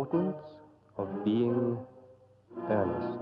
importance of being earnest.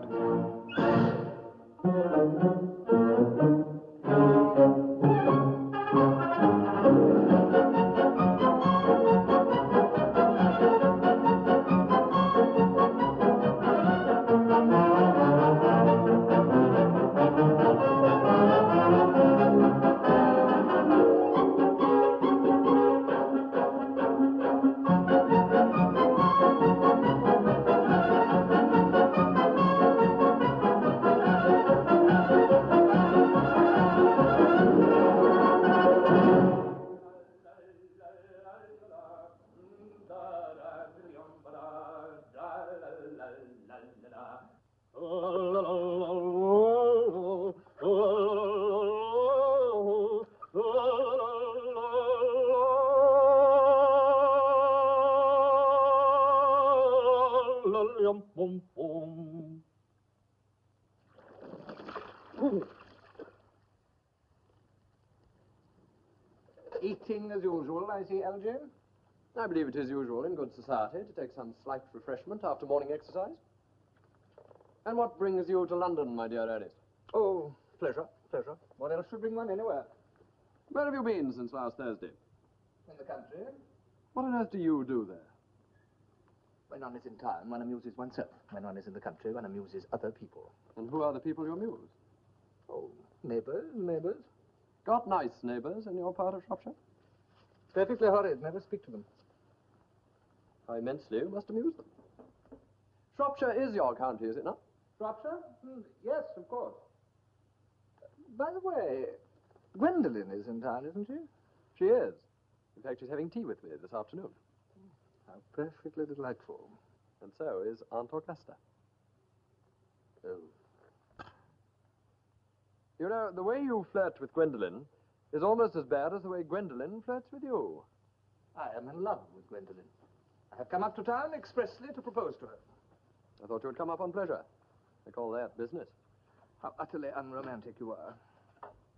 Eating as usual, I see, Algy. I believe it is usual in good society to take some slight refreshment after morning exercise. And what brings you to London, my dear Ernest? Oh, pleasure, pleasure. What else should bring one anywhere? Where have you been since last Thursday? In the country. What on earth do you do there? When one is in town, one amuses oneself. When one is in the country, one amuses other people. And who are the people you amuse? Oh, neighbors. Got nice neighbors in your part of Shropshire? Perfectly horrid. Never speak to them. How immensely you must amuse them. Shropshire is your county, is it not? Shropshire? Yes, of course. By the way, Gwendolen is in town, isn't she? She is. In fact, she's having tea with me this afternoon. How perfectly delightful. And so is Aunt Augusta. Oh. You know, the way you flirt with Gwendolen is almost as bad as the way Gwendolen flirts with you. I am in love with Gwendolen. I have come up to town expressly to propose to her. I thought you would come up on pleasure. They call that business. How utterly unromantic you are.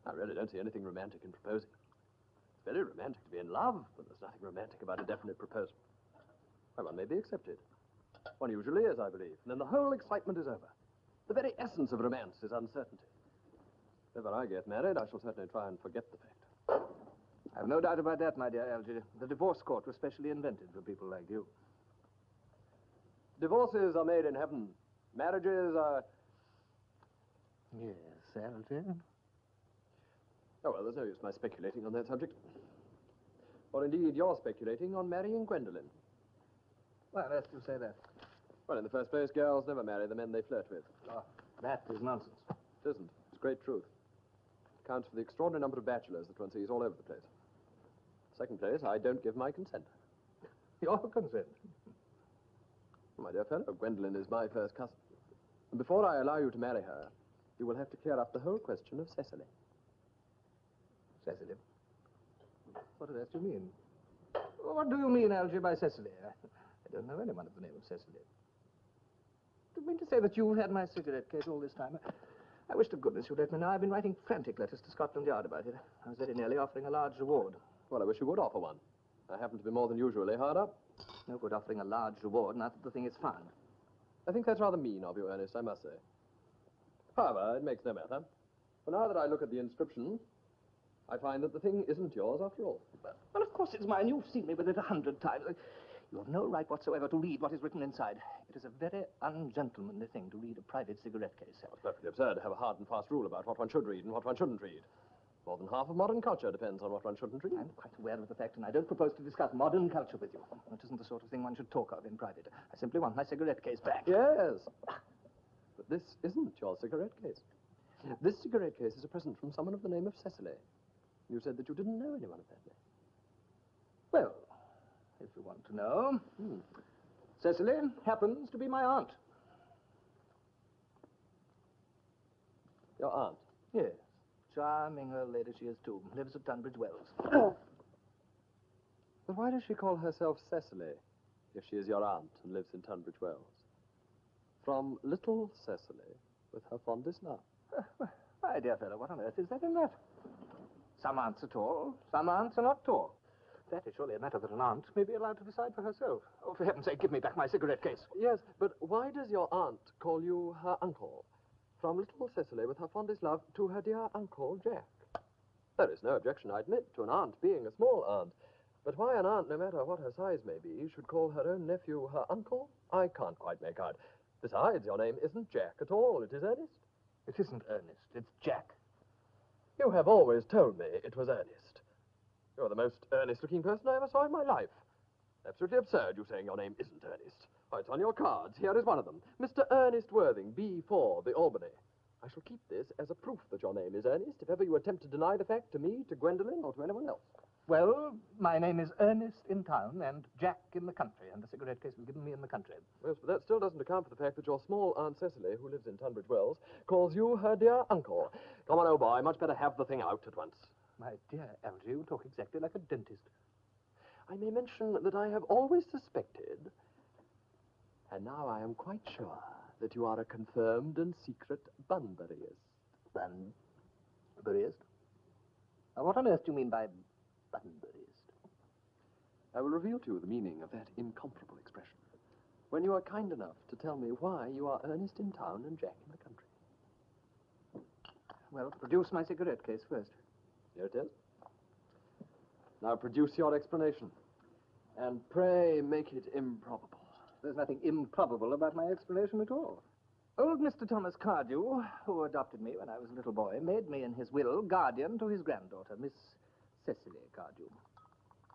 I really don't see anything romantic in proposing. It's very romantic to be in love, but there's nothing romantic about a definite proposal. Well, one may be accepted. One usually is, I believe. And then the whole excitement is over. The very essence of romance is uncertainty. If ever I get married, I shall certainly try and forget the fact. I have no doubt about that, my dear Algy. The divorce court was specially invented for people like you. Divorces are made in heaven. Marriages are... Yes, Algy. Oh, well, there's no use my speculating on that subject. Or indeed, you're speculating on marrying Gwendolen. Why on earth do you say that? Well, in the first place, girls never marry the men they flirt with. Oh, that is nonsense. It isn't. It's great truth. It counts for the extraordinary number of bachelors that one sees all over the place. Second place, I don't give my consent. Your consent? My dear fellow, Gwendolen is my first cousin. And before I allow you to marry her, you will have to clear up the whole question of Cecily. Cecily? What on earth do you mean? What do you mean, Algy, by Cecily? I don't know anyone of the name of Cecily. Do you mean to say that you've had my cigarette case all this time? I wish to goodness you'd let me know. I've been writing frantic letters to Scotland Yard about it. I was very nearly offering a large reward. Well, I wish you would offer one. I happen to be more than usually hard up. No good offering a large reward now that the thing is found. I think that's rather mean of you, Ernest, I must say. However, it makes no matter. For now that I look at the inscription, I find that the thing isn't yours after all. Well, of course it's mine. You've seen me with it 100 times. You have no right whatsoever to read what is written inside. It is a very ungentlemanly thing to read a private cigarette case. It's perfectly absurd to have a hard and fast rule about what one should read and what one shouldn't read. More than half of modern culture depends on what one shouldn't read. I'm quite aware of the fact, and I don't propose to discuss modern culture with you. It isn't the sort of thing one should talk of in private. I simply want my cigarette case back. Yes. But this isn't your cigarette case. This cigarette case is a present from someone of the name of Cecily. You said that you didn't know anyone of that name. Well, if you want to know, Cecily happens to be my aunt. Your aunt? Yes. Charming old lady she is, too. Lives at Tunbridge Wells. But why does she call herself Cecily if she is your aunt and lives in Tunbridge Wells? From little Cecily with her fondest love. My dear fellow, what on earth is that in that? Some aunts are tall, some aunts are not tall. That is surely a matter that an aunt may be allowed to decide for herself. Oh, for heaven's sake, give me back my cigarette case. Yes, but why does your aunt call you her uncle? From little Cecily, with her fondest love, to her dear Uncle Jack. There is no objection, I admit, to an aunt being a small aunt. But why an aunt, no matter what her size may be, should call her own nephew her uncle, I can't quite make out. Besides, your name isn't Jack at all. It is Ernest. It isn't Ernest. It's Jack. You have always told me it was Ernest. You're the most earnest-looking person I ever saw in my life. Absolutely absurd, you saying your name isn't Ernest. Oh, it's on your cards. Here is one of them. Mr. Ernest Worthing, B4, the Albany. I shall keep this as a proof that your name is Ernest if ever you attempt to deny the fact to me, to Gwendolen, or to anyone else. Well, my name is Ernest in town and Jack in the country, and the cigarette case was given me in the country. Yes, but that still doesn't account for the fact that your small Aunt Cecily, who lives in Tunbridge Wells, calls you her dear uncle. Come on, old boy, much better have the thing out at once. My dear Algy, you talk exactly like a dentist. I may mention that I have always suspected, and now I am quite sure, that you are a confirmed and secret Bunburyist. Bunburyist? Now, what on earth do you mean by Bunburyist? I will reveal to you the meaning of that incomparable expression when you are kind enough to tell me why you are Ernest in town and Jack in the country. Well, produce my cigarette case first. Here it is. Now produce your explanation, and pray make it improbable. There's nothing improbable about my explanation at all. Old Mr. Thomas Cardew, who adopted me when I was a little boy, made me in his will guardian to his granddaughter, Miss Cecily Cardew.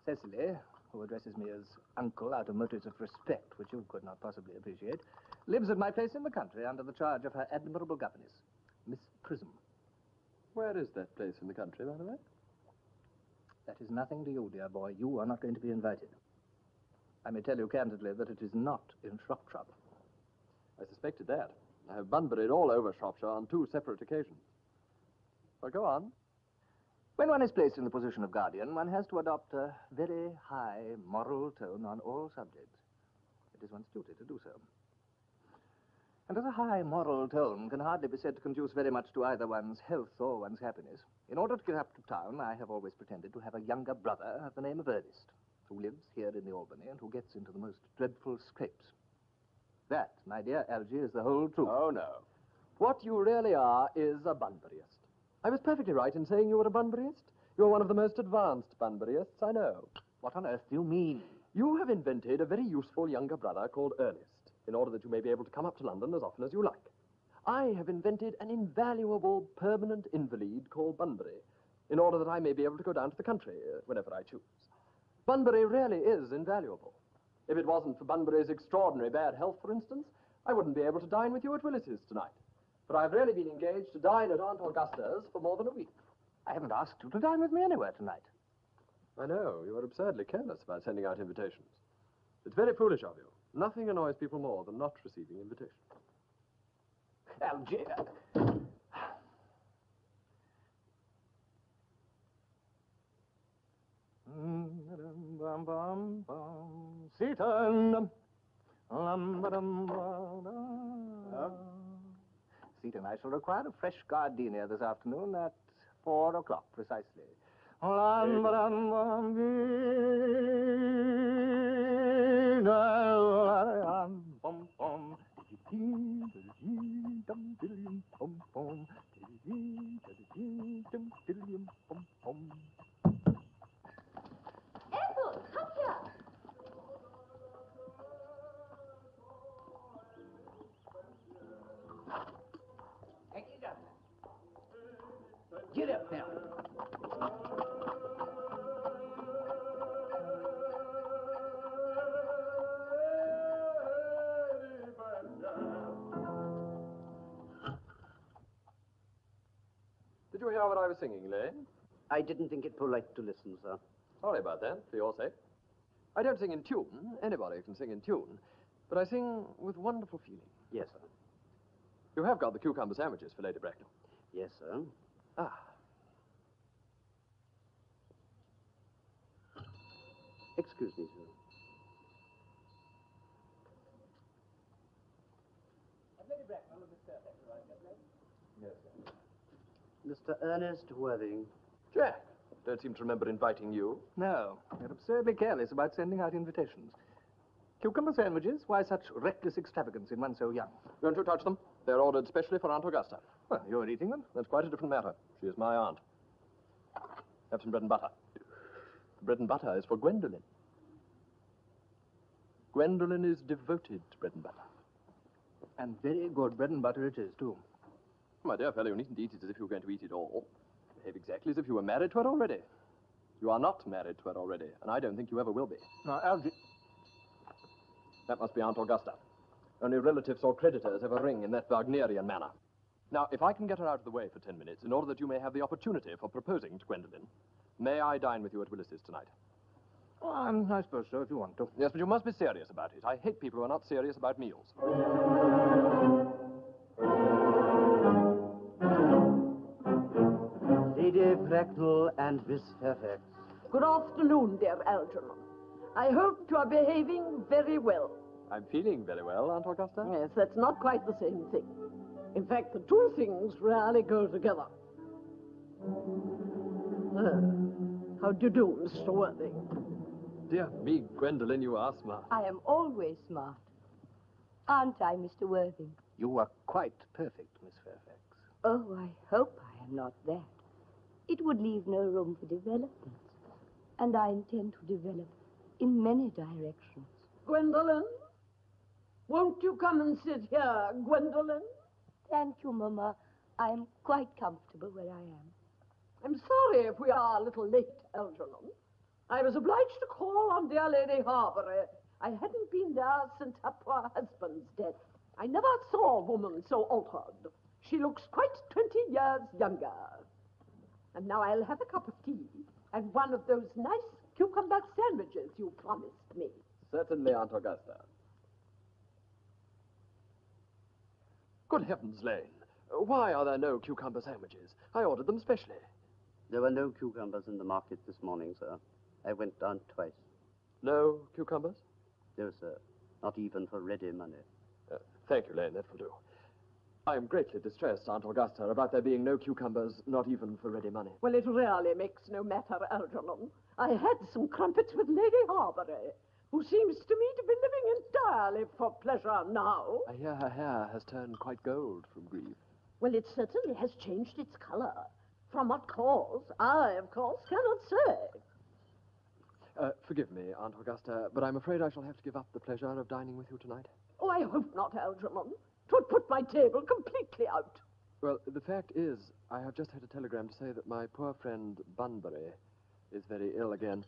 Cecily, who addresses me as uncle out of motives of respect, which you could not possibly appreciate, lives at my place in the country under the charge of her admirable governess, Miss Prism. Where is that place in the country, by the way? That is nothing to you, dear boy. You are not going to be invited. I may tell you candidly that it is not in Shropshire. I suspected that. I have Bunburied all over Shropshire on 2 separate occasions. Well, go on. When one is placed in the position of guardian, one has to adopt a very high moral tone on all subjects. It is one's duty to do so. And as a high moral tone can hardly be said to conduce very much to either one's health or one's happiness, in order to get up to town, I have always pretended to have a younger brother of the name of Ernest, who lives here in the Albany and who gets into the most dreadful scrapes. That, my dear Algy, is the whole truth. Oh, no. What you really are is a Bunburyist. I was perfectly right in saying you were a Bunburyist. You're one of the most advanced Bunburyists I know. What on earth do you mean? You have invented a very useful younger brother called Ernest, in order that you may be able to come up to London as often as you like. I have invented an invaluable permanent invalid called Bunbury, in order that I may be able to go down to the country whenever I choose. Bunbury really is invaluable. If it wasn't for Bunbury's extraordinary bad health, for instance, I wouldn't be able to dine with you at Willis's tonight. But I've really been engaged to dine at Aunt Augusta's for more than a week. I haven't asked you to dine with me anywhere tonight. I know. You are absurdly careless about sending out invitations. It's very foolish of you. Nothing annoys people more than not receiving invitations. Algy. Seaton. Seaton, I shall require a fresh gardenia this afternoon at 4 o'clock precisely. Ethel, come here. Get up now. Did you hear what I was singing, Elaine? I didn't think it polite to listen, sir. Sorry about that, for your sake. I don't sing in tune. Anybody can sing in tune. But I sing with wonderful feeling. Yes, sir. You have got the cucumber sandwiches for Lady Bracknell. Yes, sir. Ah. Excuse me, sir. Yes, sir. Mr. Ernest Worthing. Jack, Don't seem to remember inviting you. No, they're absurdly careless about sending out invitations. Cucumber sandwiches? Why such reckless extravagance in one so young? Don't you touch them. They're ordered specially for Aunt Augusta. Well, you're eating them? That's quite a different matter. She is my aunt. Have some bread and butter. The bread and butter is for Gwendolen. Gwendolen is devoted to bread and butter. And very good bread and butter it is, too. My dear fellow, you needn't eat it as if you were going to eat it all. Behave exactly as if you were married to her already. You are not married to her already, and I don't think you ever will be. Now, Algy... That must be Aunt Augusta. Only relatives or creditors ever ring in that Wagnerian manner. Now, if I can get her out of the way for 10 minutes, in order that you may have the opportunity for proposing to Gwendolen, may I dine with you at Willis's tonight? Oh, I suppose so, if you want to. Yes, but you must be serious about it. I hate people who are not serious about meals. Lady Bracknell and Miss Fairfax. Good afternoon, dear Algernon. I hope you are behaving very well. I'm feeling very well, Aunt Augusta. Yes, that's not quite the same thing. In fact, the two things rarely go together. How do you do, Mr. Worthing? Dear me, Gwendolen, you are smart. I am always smart. Aren't I, Mr. Worthing? You are quite perfect, Miss Fairfax. Oh, I hope I am not that. It would leave no room for development. And I intend to develop in many directions. Gwendolen? Won't you come and sit here, Gwendolen? Thank you, Mama. I am quite comfortable where I am. I'm sorry if we are a little late, Algernon. I was obliged to call on dear Lady Harbury. I hadn't been there since her poor husband's death. I never saw a woman so altered. She looks quite 20 years younger. And now I'll have a cup of tea and one of those nice cucumber sandwiches you promised me. Certainly, Aunt Augusta. Good heavens, Lane. Why are there no cucumber sandwiches? I ordered them specially. There were no cucumbers in the market this morning, sir. I went down twice. No cucumbers? No, sir. Not even for ready money. Thank you, Lane. That will do. I am greatly distressed, Aunt Augusta, about there being no cucumbers, not even for ready money. Well, it really makes no matter, Algernon. I had some crumpets with Lady Harbury, who seems to me to be living entirely for pleasure now. I hear her hair has turned quite gold from grief. Well, it certainly has changed its color. From what cause, I, of course, cannot say. Forgive me, Aunt Augusta, but I'm afraid I shall have to give up the pleasure of dining with you tonight. Oh, I hope not, Algernon. 'Twould put my table completely out. Well, the fact is, I have just had a telegram to say that my poor friend Bunbury is very ill again.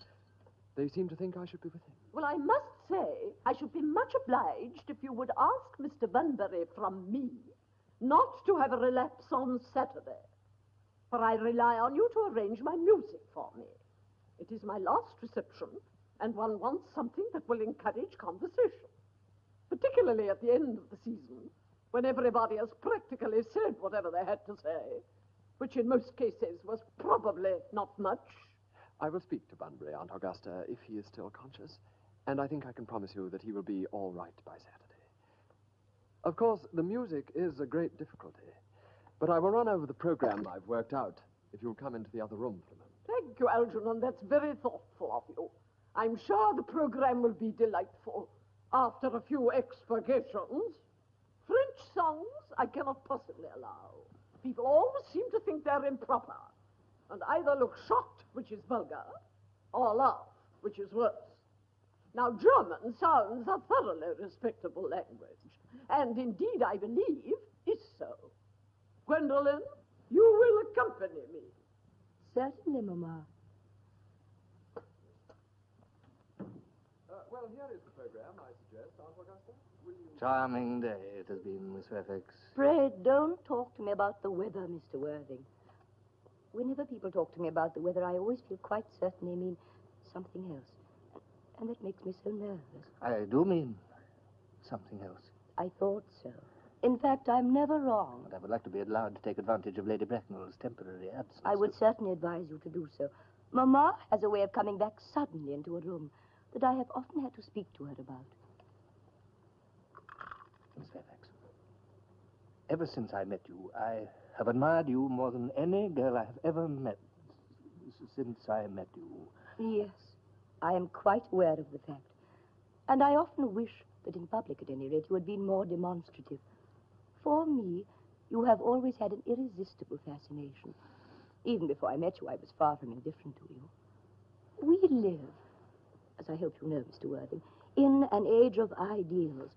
They seem to think I should be with him. Well, I must say, I should be much obliged if you would ask Mr. Bunbury from me not to have a relapse on Saturday. For I rely on you to arrange my music for me. It is my last reception, and one wants something that will encourage conversation. Particularly at the end of the season, when everybody has practically said whatever they had to say, which in most cases was probably not much. I will speak to Bunbury, Aunt Augusta, if he is still conscious, and I think I can promise you that he will be all right by Saturday. Of course, the music is a great difficulty, but I will run over the program I've worked out if you'll come into the other room for a moment. Thank you, Algernon. That's very thoughtful of you. I'm sure the program will be delightful. After a few expurgations, French songs I cannot possibly allow. People always seem to think they're improper, and either look shocked, which is vulgar, or laugh, which is worse. Now, German sounds a thoroughly respectable language, and indeed, I believe, is so. Gwendolen, you will accompany me. Certainly, Mama. Well, here is the program, I suggest, Aunt Augusta. Will you... Charming day it has been, Miss Fairfax. Pray don't talk to me about the weather, Mr. Worthing. Whenever people talk to me about the weather, I always feel quite certain they mean something else. And that makes me so nervous. I do mean something else. I thought so. In fact, I'm never wrong. But I would like to be allowed to take advantage of Lady Bracknell's temporary absence. I would certainly advise you to do so. Mamma has a way of coming back suddenly into a room that I have often had to speak to her about. Miss Fairfax, ever since I met you, I have admired you more than any girl I have ever met. since I met you. Yes, I am quite aware of the fact. And I often wish that in public, at any rate, you had been more demonstrative. For me, you have always had an irresistible fascination. Even before I met you, I was far from indifferent to you. We live, as I hope you know, Mr. Worthing, in an age of ideals.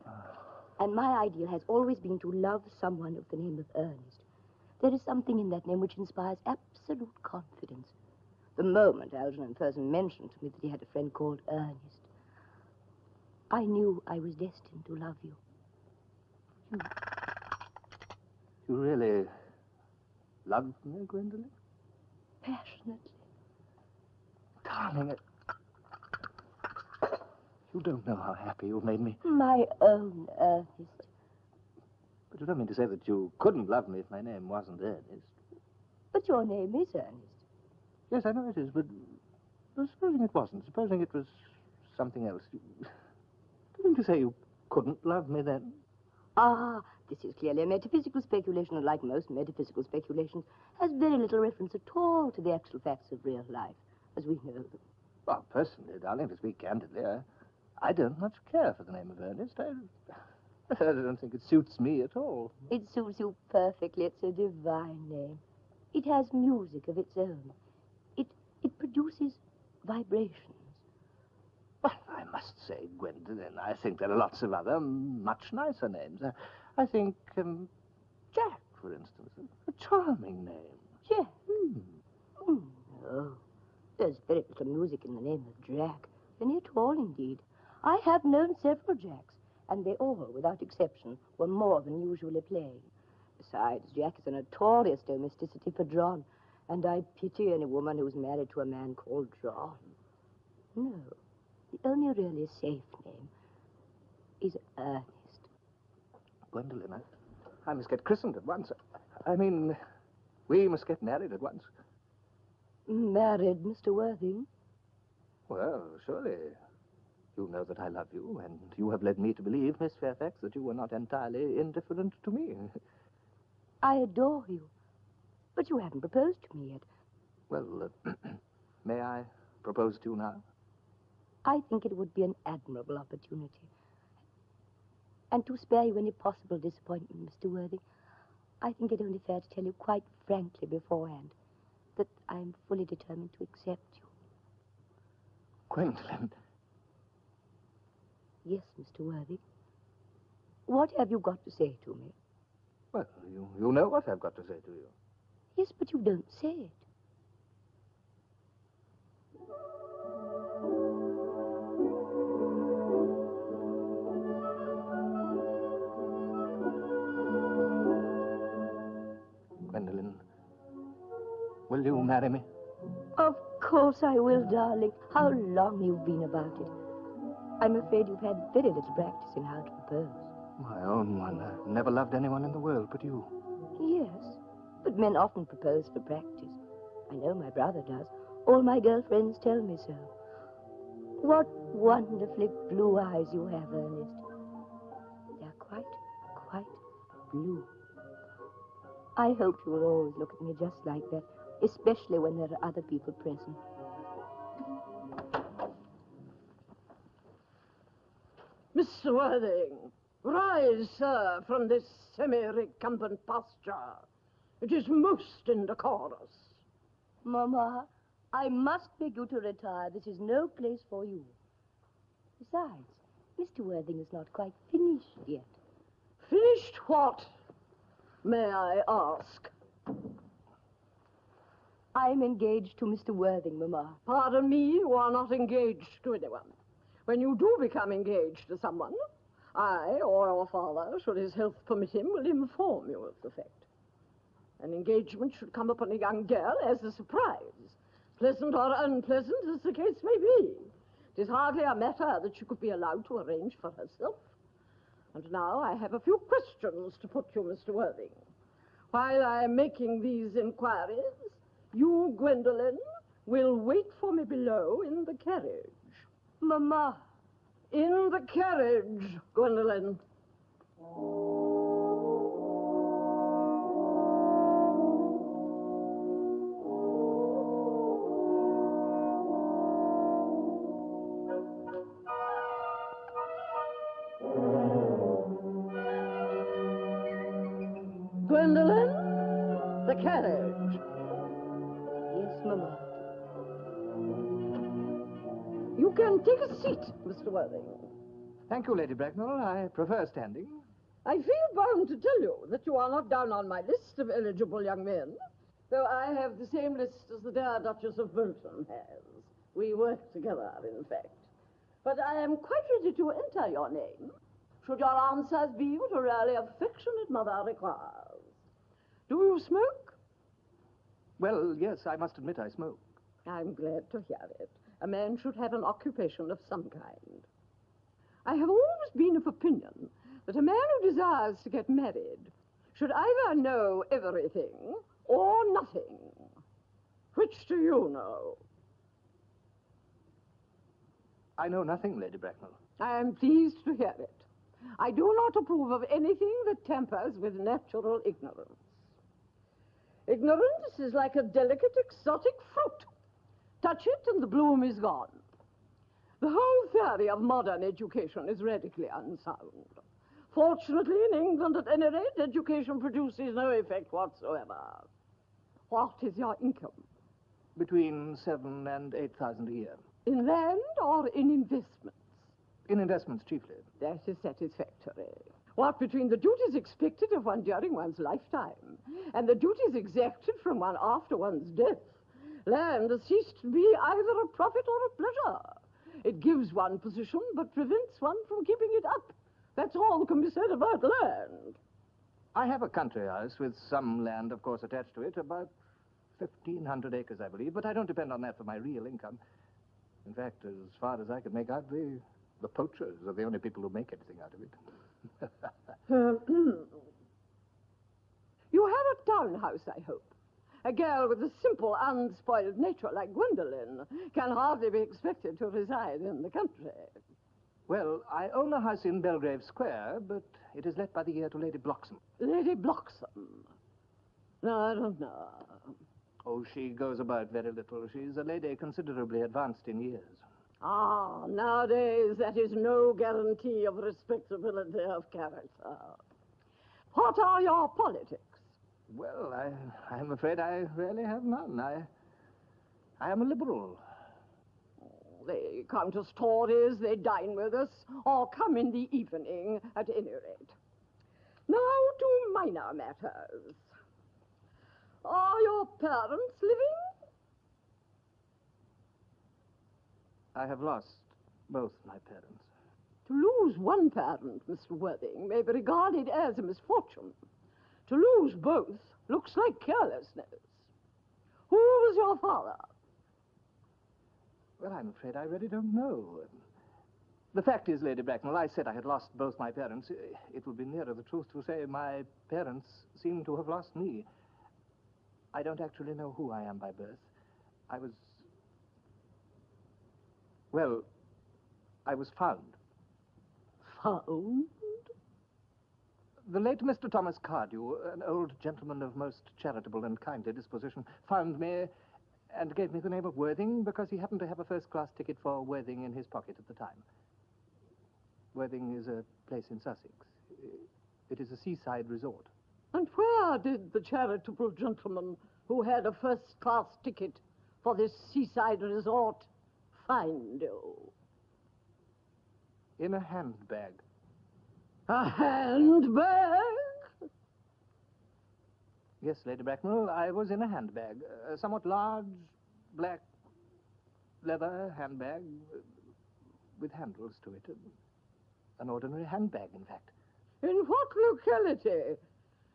And my ideal has always been to love someone of the name of Ernest. There is something in that name which inspires absolute confidence. The moment Algernon Curzon mentioned to me that he had a friend called Ernest, I knew I was destined to love you. You really love me, Gwendolen? Passionately. Darling, you don't know how happy you've made me. My own Ernest. But you don't mean to say that you couldn't love me if my name wasn't Ernest. But your name is Ernest. Yes, I know it is, but supposing it wasn't, supposing it was something else. Do you mean to say you couldn't love me then? Ah, this is clearly a metaphysical speculation, and like most metaphysical speculations, has very little reference at all to the actual facts of real life, as we know them. Well, personally, darling, to speak candidly, I don't much care for the name of Ernest. I don't think it suits me at all. It suits you perfectly. It's a divine name. It has music of its own. It produces vibrations. Well, I must say, Gwendolen, I think there are lots of other much nicer names. I think Jack, for instance, a charming name. Jack? No. There's very little music in the name of Jack. Any at all, indeed. I have known several Jacks, and they all, without exception, were more than usually plain. Besides, Jack is a notorious domesticity for John, and I pity any woman who's married to a man called John. No, the only really safe name is Ernest. Gwendolen, I must get christened at once. I mean, we must get married at once. Married, Mr. Worthing? Well, surely you know that I love you, and you have led me to believe, Miss Fairfax, that you were not entirely indifferent to me. I adore you, but you haven't proposed to me yet. Well, may I propose to you now? I think it would be an admirable opportunity. And to spare you any possible disappointment, Mr. Worthing, I think it only fair to tell you quite frankly beforehand that I am fully determined to accept you. Gwendolen. Yes, Mr. Worthing. What have you got to say to me? Well, you know what I've got to say to you. Yes, but you don't say it. Gwendolen, will you marry me? Of course I will, darling. How long you've been about it. I'm afraid you've had very little practice in how to propose. My own one. I've never loved anyone in the world but you. Yes, but men often propose for practice. I know my brother does. All my girlfriends tell me so. What wonderfully blue eyes you have, Ernest. They're quite blue. I hope you will always look at me just like that, especially when there are other people present. Mr. Worthing, rise, sir, from this semi-recumbent posture. It is most indecorous. Mamma, I must beg you to retire. This is no place for you. Besides, Mr. Worthing is not quite finished yet. Finished what, may I ask? I'm engaged to Mr. Worthing, Mamma. Pardon me, you are not engaged to anyone. When you do become engaged to someone, I, or your father, should his health permit him, will inform you of the fact. An engagement should come upon a young girl as a surprise, pleasant or unpleasant as the case may be. It is hardly a matter that she could be allowed to arrange for herself. And now I have a few questions to put you, Mr. Worthing. While I am making these inquiries, you, Gwendolen, will wait for me below in the carriage. Mamma. In the carriage, Gwendolen. the carriage. Yes, Mamma. You can take a seat, Mr. Worthing. Thank you, Lady Bracknell. I prefer standing. I feel bound to tell you that you are not down on my list of eligible young men, though I have the same list as the dear Duchess of Bolton has. We work together, in fact. But I am quite ready to enter your name, should your answers be what a really affectionate mother requires. Do you smoke? Well, yes, I must admit I smoke. I'm glad to hear it. A man should have an occupation of some kind. I have always been of opinion that a man who desires to get married should either know everything or nothing. Which do you know? I know nothing, Lady Bracknell. I am pleased to hear it. I do not approve of anything that tampers with natural ignorance. Ignorance is like a delicate exotic fruit. Touch it and the bloom is gone. The whole theory of modern education is radically unsound. Fortunately, in England, at any rate, education produces no effect whatsoever. What is your income? Between 7,000 and 8,000 a year. In land or in investments? In investments, chiefly. That is satisfactory. What between the duties expected of one during one's lifetime and the duties exacted from one after one's death, land has ceased to be either a profit or a pleasure. It gives one position, but prevents one from keeping it up. That's all that can be said about land. I have a country house with some land, of course, attached to it, about 1,500 acres, I believe, but I don't depend on that for my real income. In fact, as far as I can make out, the poachers are the only people who make anything out of it. You have a townhouse, I hope. A girl with a simple, unspoiled nature like Gwendolen can hardly be expected to reside in the country. Well, I own a house in Belgrave Square, but it is let by the year to Lady Bloxham. Lady Bloxham? No, I don't know. Oh, she goes about very little. She's a lady considerably advanced in years. Ah, nowadays that is no guarantee of respectability of character. What are your politics? Well, I'm afraid I really have none. I am a liberal. They come to Tories, they dine with us, or come in the evening, at any rate. Now to minor matters. Are your parents living? I have lost both my parents. To lose one parent, Mr. Worthing, may be regarded as a misfortune. To lose both looks like carelessness. Who was your father? Well, I'm afraid I really don't know. The fact is, Lady Bracknell, I said I had lost both my parents. It would be nearer the truth to say my parents seem to have lost me. I don't actually know who I am by birth. I was found. Found? The late Mr. Thomas Cardew, an old gentleman of most charitable and kindly disposition, found me and gave me the name of Worthing because he happened to have a first-class ticket for Worthing in his pocket at the time. Worthing is a place in Sussex. It is a seaside resort. And where did the charitable gentleman who had a first-class ticket for this seaside resort find you? In a handbag. A handbag? Yes, Lady Bracknell, I was in a handbag. A somewhat large, black, leather handbag with handles to it. An ordinary handbag, in fact. In what locality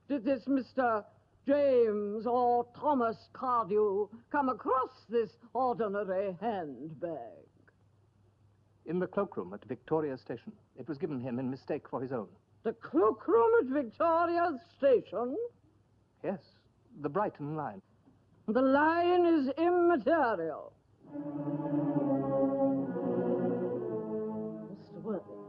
did this Mr. James or Thomas Cardew come across this ordinary handbag? In the cloakroom at Victoria Station. It was given him in mistake for his own. The cloakroom at Victoria Station? Yes, the Brighton line. The line is immaterial. Mr. Worthing,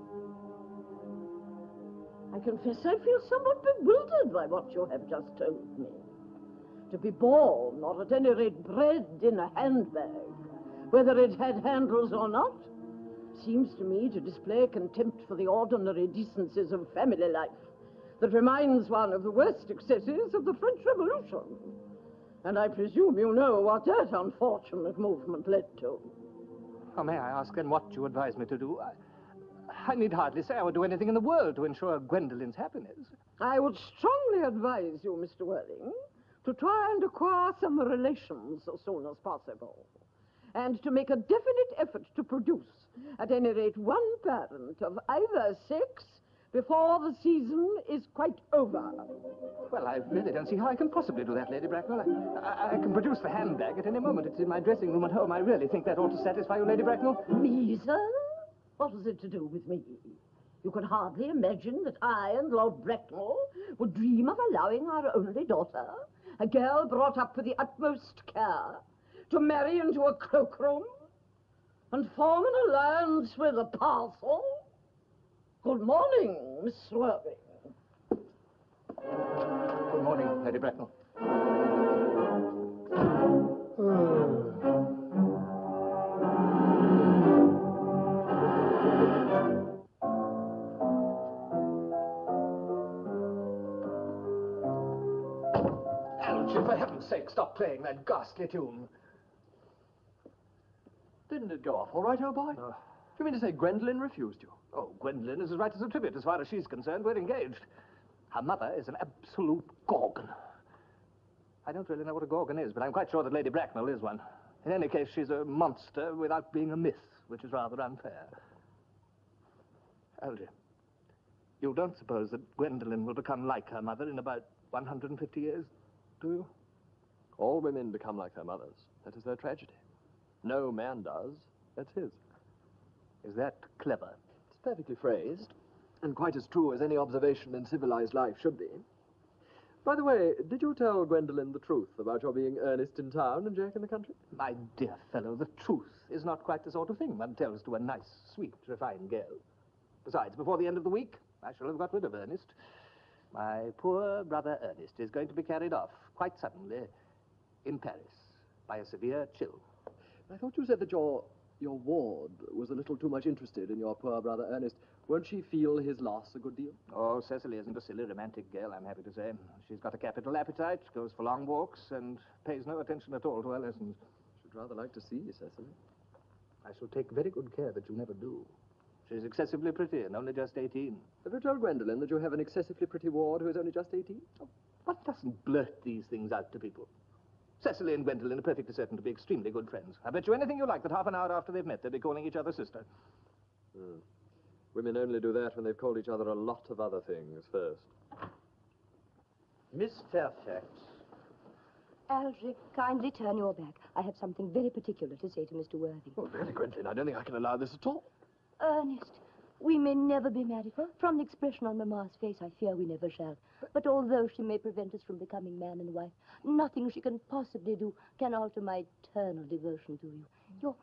I confess I feel somewhat bewildered by what you have just told me. To be born, or at any rate bred in a handbag, whether it had handles or not, seems to me to display contempt for the ordinary decencies of family life. that reminds one of the worst excesses of the French Revolution. And I presume you know what that unfortunate movement led to. Oh, may I ask then what you advise me to do? I need hardly say I would do anything in the world to ensure Gwendolyn's happiness. I would strongly advise you, Mr. Worthing, to try and acquire some relations as soon as possible, and to make a definite effort to produce, at any rate, one parent of either sex before the season is quite over. Well, I really don't see how I can possibly do that, Lady Bracknell. I can produce the handbag at any moment. It's in my dressing room at home. I really think that ought to satisfy you, Lady Bracknell. Me, sir? What has it to do with me? You can hardly imagine that I and Lord Bracknell would dream of allowing our only daughter, a girl brought up with the utmost care, to marry into a cloakroom and form an alliance with a parcel. Good morning, Miss Worthing. Good morning, Lady Bracknell. Algy, for heaven's sake, stop playing that ghastly tune. Didn't it go off all right, old boy? Do you mean to say Gwendolen refused you? Oh, Gwendolen is as right as a tribute. As far as she's concerned, we're engaged. Her mother is an absolute gorgon. I don't really know what a gorgon is, but I'm quite sure that Lady Bracknell is one. In any case, she's a monster without being a myth, which is rather unfair. Algy, you don't suppose that Gwendolen will become like her mother in about 150 years, do you? All women become like their mothers. That is their tragedy. No man does. That's his. Is that clever? It's perfectly phrased, and quite as true as any observation in civilized life should be. By the way, did you tell Gwendolen the truth about your being Ernest in town and Jack in the country? My dear fellow, the truth is not quite the sort of thing one tells to a nice, sweet, refined girl. Besides, before the end of the week, I shall have got rid of Ernest. My poor brother Ernest is going to be carried off, quite suddenly, in Paris, by a severe chill. I thought you said that your ward was a little too much interested in your poor brother Ernest. Won't she feel his loss a good deal? Oh, Cecily isn't a silly, romantic girl, I'm happy to say. She's got a capital appetite, goes for long walks, and pays no attention at all to her lessons. Should rather like to see you, Cecily. I shall take very good care that you never do. She's excessively pretty and only just 18. Have you told Gwendolen that you have an excessively pretty ward who is only just 18? Oh, one doesn't blurt these things out to people. Cecily and Gwendolen are perfectly certain to be extremely good friends. I bet you anything you like that half an hour after they've met, they'll be calling each other sister. Women only do that when they've called each other a lot of other things first. Miss Fairfax. Algy, kindly turn your back. I have something very particular to say to Mr. Worthing. Oh, really, Gwendolen, I don't think I can allow this at all. Ernest, we may never be married. From the expression on Mamma's face, I fear we never shall. But although she may prevent us from becoming man and wife, nothing she can possibly do can alter my eternal devotion to you. Your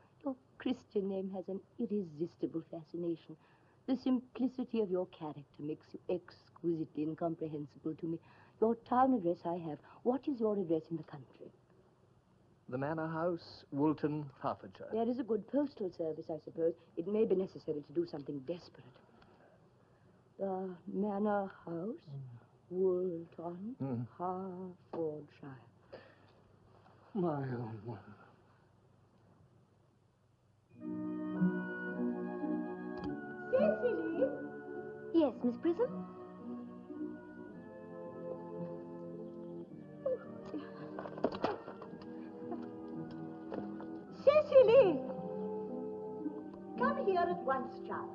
Christian name has an irresistible fascination. The simplicity of your character makes you exquisitely incomprehensible to me. Your town address I have. What is your address in the country? The Manor House, Woolton, Hertfordshire. There is a good postal service, I suppose. It may be necessary to do something desperate. The Manor House, Woolton, Hertfordshire. My own one. Cecily? Yes, Miss Prism? Cecily! Come here at once, child.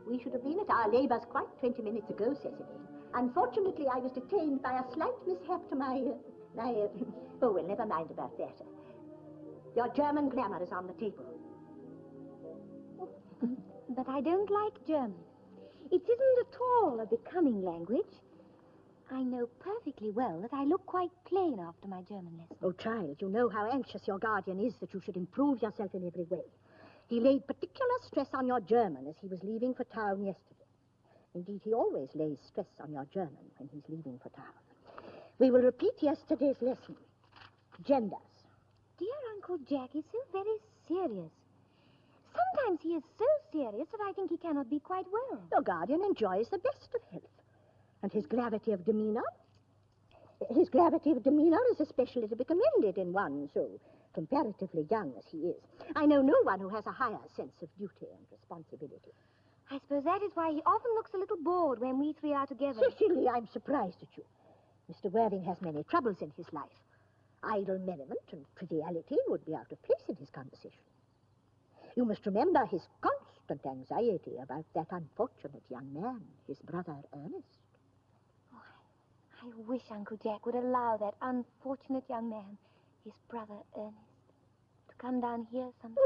We should have been at our labours quite 20 minutes ago, Cecily. Unfortunately, I was detained by a slight mishap to my... Oh, well, never mind about that. Your German grammar is on the table. But I don't like German. It isn't at all a becoming language. I know perfectly well that I look quite plain after my German lesson. Oh, child, you know how anxious your guardian is that you should improve yourself in every way. He laid particular stress on your German as he was leaving for town yesterday. Indeed, he always lays stress on your German when he's leaving for town. We will repeat yesterday's lesson. Genders. Dear Uncle Jack is so very serious. sometimes he is so serious that I think he cannot be quite well. Your guardian enjoys the best of health. And his gravity of demeanor? His gravity of demeanor is especially to be commended in one so comparatively young as he is. I know no one who has a higher sense of duty and responsibility. I suppose that is why he often looks a little bored when we three are together. Cecily, I'm surprised at you. Mr. Worthing has many troubles in his life. Idle merriment and triviality would be out of place in his conversation. You must remember his constant anxiety about that unfortunate young man, his brother Ernest. I wish Uncle Jack would allow that unfortunate young man, his brother Ernest, to come down here sometime.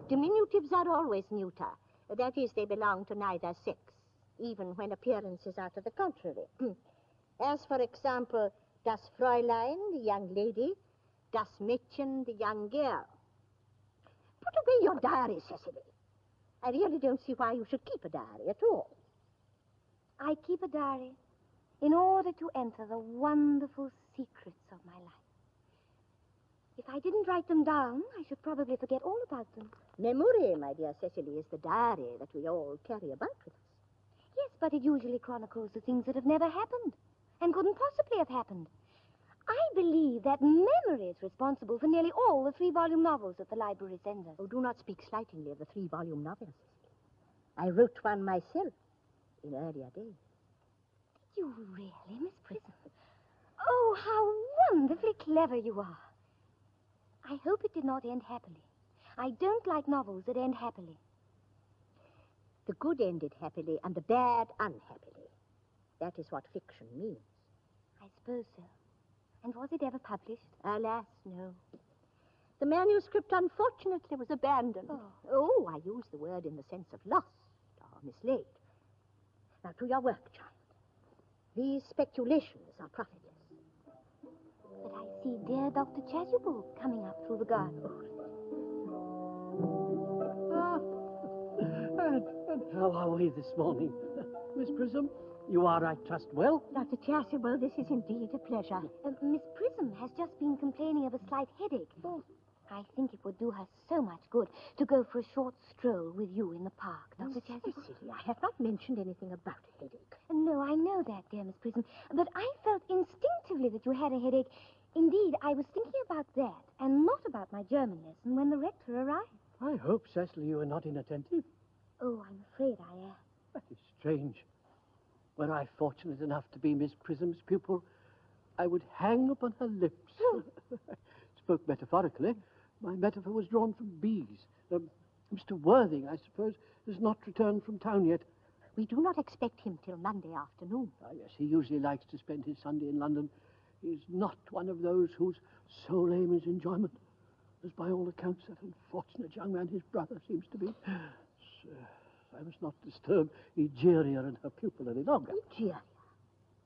Diminutives are always neuter. That is, they belong to neither sex, even when appearances are to the contrary. As, for example, das Fräulein, the young lady, das Mädchen, the young girl. Put away your diary, Cecily. I really don't see why you should keep a diary at all. I keep a diary in order to enter the wonderful secrets of my life. If I didn't write them down, I should probably forget all about them. Memory, my dear Cecily, is the diary that we all carry about with us. Yes, but it usually chronicles the things that have never happened and couldn't possibly have happened. I believe that memory is responsible for nearly all the 3-volume novels that the library sends us. Oh, do not speak slightingly of the 3-volume novels, Cecily. I wrote one myself in earlier days. Did you really, Miss Prism? Oh, how wonderfully clever you are. I hope it did not end happily. I don't like novels that end happily. The good ended happily and the bad unhappily. That is what fiction means. I suppose so. And was it ever published? Alas, no. The manuscript, unfortunately, was abandoned. Oh, I use the word in the sense of lost or mislaid. Now, to your work, child. These speculations are profitless. But I see dear Dr. Chasuble coming up through the garden. And how are we this morning? Miss Prism, you are, I trust, well? Dr. Chasuble, this is indeed a pleasure. Miss Prism has just been complaining of a slight headache. I think it would do her so much good to go for a short stroll with you in the park, Dr. Chasuble. Cecily, I have not mentioned anything about a headache. No, I know that, dear Miss Prism. But I felt instinctively that you had a headache. Indeed, I was thinking about that and not about my German lesson when the rector arrived. I hope, Cecily, you are not inattentive. Oh, I'm afraid I am. That is strange. Were I fortunate enough to be Miss Prism's pupil, I would hang upon her lips. Spoke metaphorically. My metaphor was drawn from bees. Mr. Worthing, I suppose, has not returned from town yet. We do not expect him till Monday afternoon. Ah, yes, he usually likes to spend his Sunday in London. He's not one of those whose sole aim is enjoyment, as by all accounts that unfortunate young man, his brother, seems to be. Sir, I must not disturb Egeria and her pupil any longer. Egeria?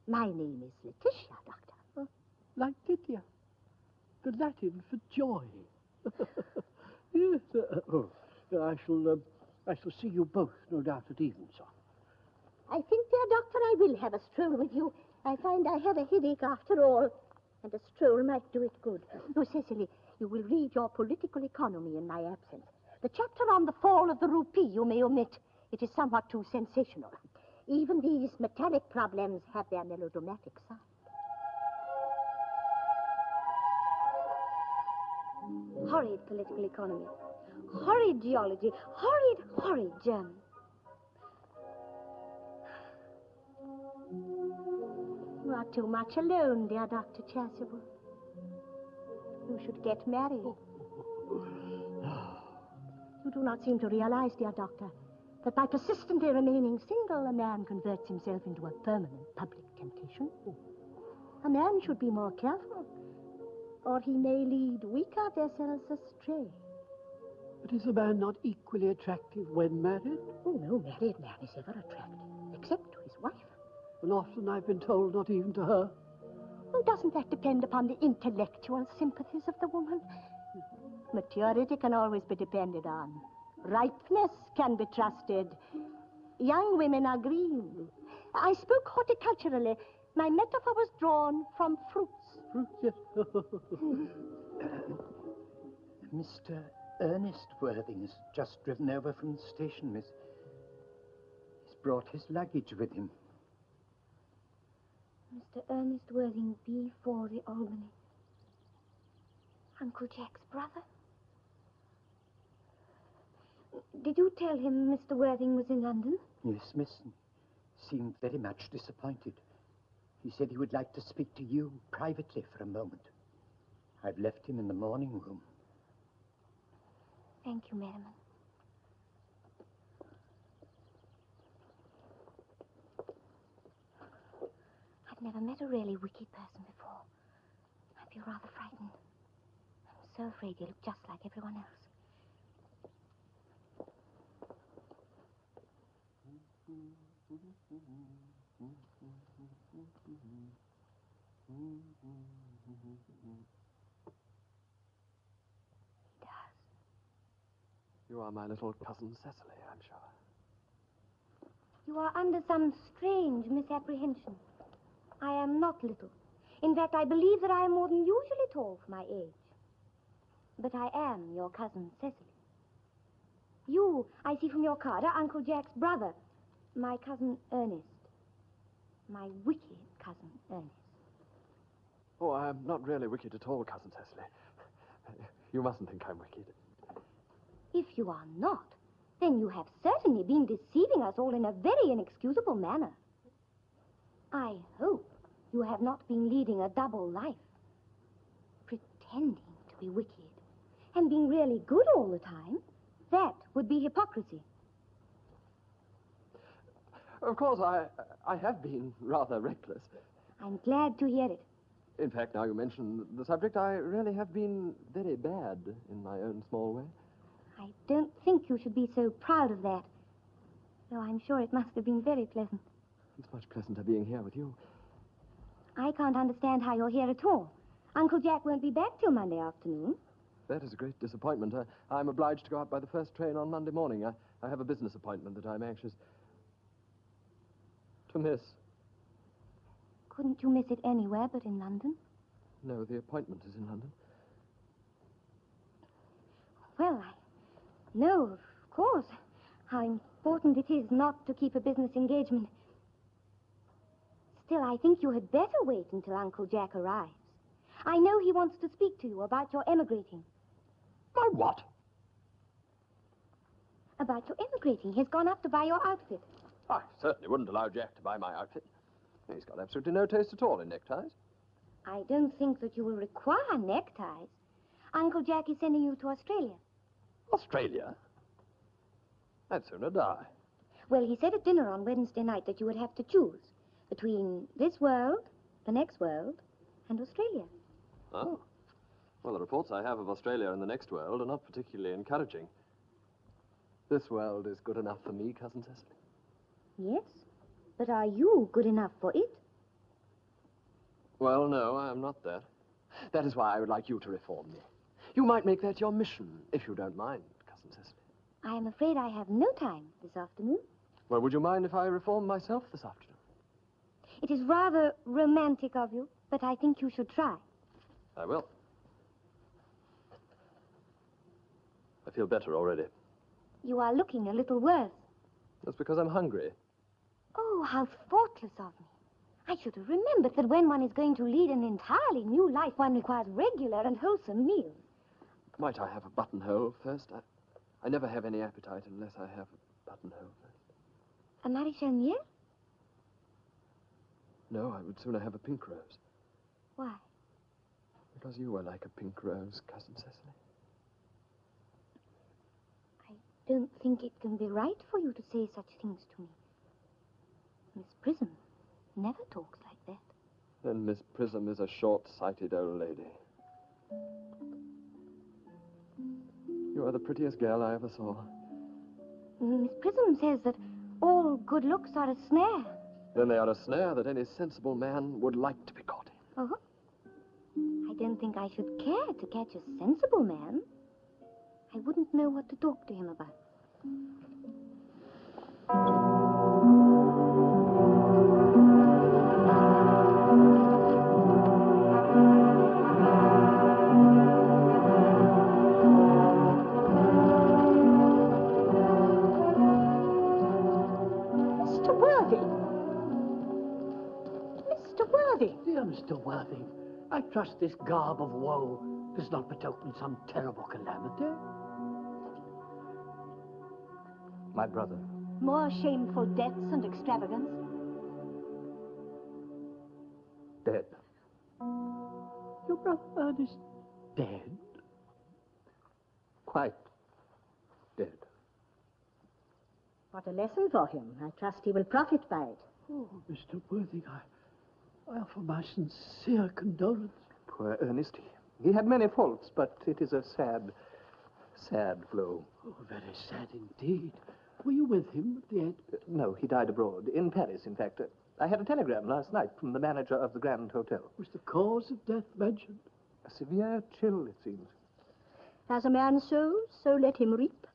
My name is Letitia, Doctor. Like Lydia, the Latin for joy. Yes, I shall see you both, no doubt, at evensong. I think, dear Doctor, I will have a stroll with you. I find I have a headache after all, and a stroll might do it good. Oh, Cecily, you will read your political economy in my absence. The chapter on the fall of the rupee you may omit. It is somewhat too sensational. Even these metallic problems have their melodramatic side. Horrid political economy. Horrid geology. Horrid German. You are too much alone, dear Dr. Chasuble. You should get married. You do not seem to realize, dear Doctor, that by persistently remaining single, a man converts himself into a permanent public temptation. A man should be more careful, or he may lead weaker vessels astray. But is a man not equally attractive when married? Oh, no married man is ever attractive, except to his wife. And often I've been told not even to her. Well, doesn't that depend upon the intellectual sympathies of the woman? Maturity can always be depended on. Ripeness can be trusted. Young women are green. I spoke horticulturally. My metaphor was drawn from fruits. fruits, yes. Mr. Ernest Worthing has just driven over from the station, miss. He's brought his luggage with him. Mr. Ernest Worthing, B40 Albany. Uncle Jack's brother? Did you tell him Mr. Worthing was in London? Yes, miss. Seemed very much disappointed. He said he would like to speak to you privately for a moment. I've left him in the morning room. Thank you, Merriman. I've never met a really wicked person before. I feel rather frightened. I'm so afraid you look just like everyone else. You are my little cousin Cecily, I'm sure. You are under some strange misapprehension. I am not little. In fact, I believe that I am more than usually tall for my age. But I am your cousin Cecily. You, I see from your card, are Uncle Jack's brother, my cousin Ernest. My wicked cousin Ernest. Oh, I'm not really wicked at all, Cousin Cecily. You mustn't think I'm wicked. If you are not, then you have certainly been deceiving us all in a very inexcusable manner. I hope you have not been leading a double life, pretending to be wicked and being really good all the time. That would be hypocrisy. Of course, I have been rather reckless. I'm glad to hear it. In fact, now you mention the subject, I really have been very bad in my own small way. I don't think you should be so proud of that, though I'm sure it must have been very pleasant. It's much pleasanter being here with you. I can't understand how you're here at all. Uncle Jack won't be back till Monday afternoon. That is a great disappointment. I'm obliged to go out by the first train on Monday morning. I have a business appointment that I'm anxious to miss. Couldn't you miss it anywhere but in London? No, the appointment is in London. Well, I know, of course, how important it is not to keep a business engagement. Still, I think you had better wait until Uncle Jack arrives. I know he wants to speak to you about your emigrating. My what? About your emigrating. He's gone up to buy your outfit. I certainly wouldn't allow Jack to buy my outfit. He's got absolutely no taste at all in neckties. I don't think that you will require neckties. Uncle Jack is sending you to Australia. Australia? I'd sooner die. Well, he said at dinner on Wednesday night that you would have to choose between this world, the next world, and Australia. Oh. Well, the reports I have of Australia and the next world are not particularly encouraging. This world is good enough for me, Cousin Cecily. Yes, but are you good enough for it? Well, no, I am not that. That is why I would like you to reform me. You might make that your mission, if you don't mind, Cousin Cecily. I am afraid I have no time this afternoon. Well, would you mind if I reform myself this afternoon? It is rather romantic of you, but I think you should try. I will. I feel better already. You are looking a little worse. That's because I'm hungry. Oh, how thoughtless of me. I should have remembered that when one is going to lead an entirely new life, one requires regular and wholesome meals. Might I have a buttonhole first? I never have any appetite unless I have a buttonhole first. A Marechal Niel? No, I would sooner have a pink rose. Why? Because you are like a pink rose, Cousin Cecily. I don't think it can be right for you to say such things to me. Miss Prism never talks like that. Then Miss Prism is a short-sighted old lady. You are the prettiest girl I ever saw. Miss Prism says that all good looks are a snare. Then they are a snare that any sensible man would like to be caught in. Oh? I don't think I should care to catch a sensible man. I wouldn't know what to talk to him about. Worthing! Dear Mr. Worthing, I trust this garb of woe does not betoken some terrible calamity. My brother. More shameful deaths and extravagance. Dead. Your brother Ernest dead? Quite dead. What a lesson for him. I trust he will profit by it. Oh, Mr. Worthing, I offer my sincere condolence. Poor Ernest. He had many faults, but it is a sad, sad blow. Oh, very sad indeed. Were you with him at the end? No, he died abroad, in Paris, in fact. I had a telegram last night from the manager of the Grand Hotel. Was the cause of death mentioned? A severe chill, it seems. As a man sows, so let him reap.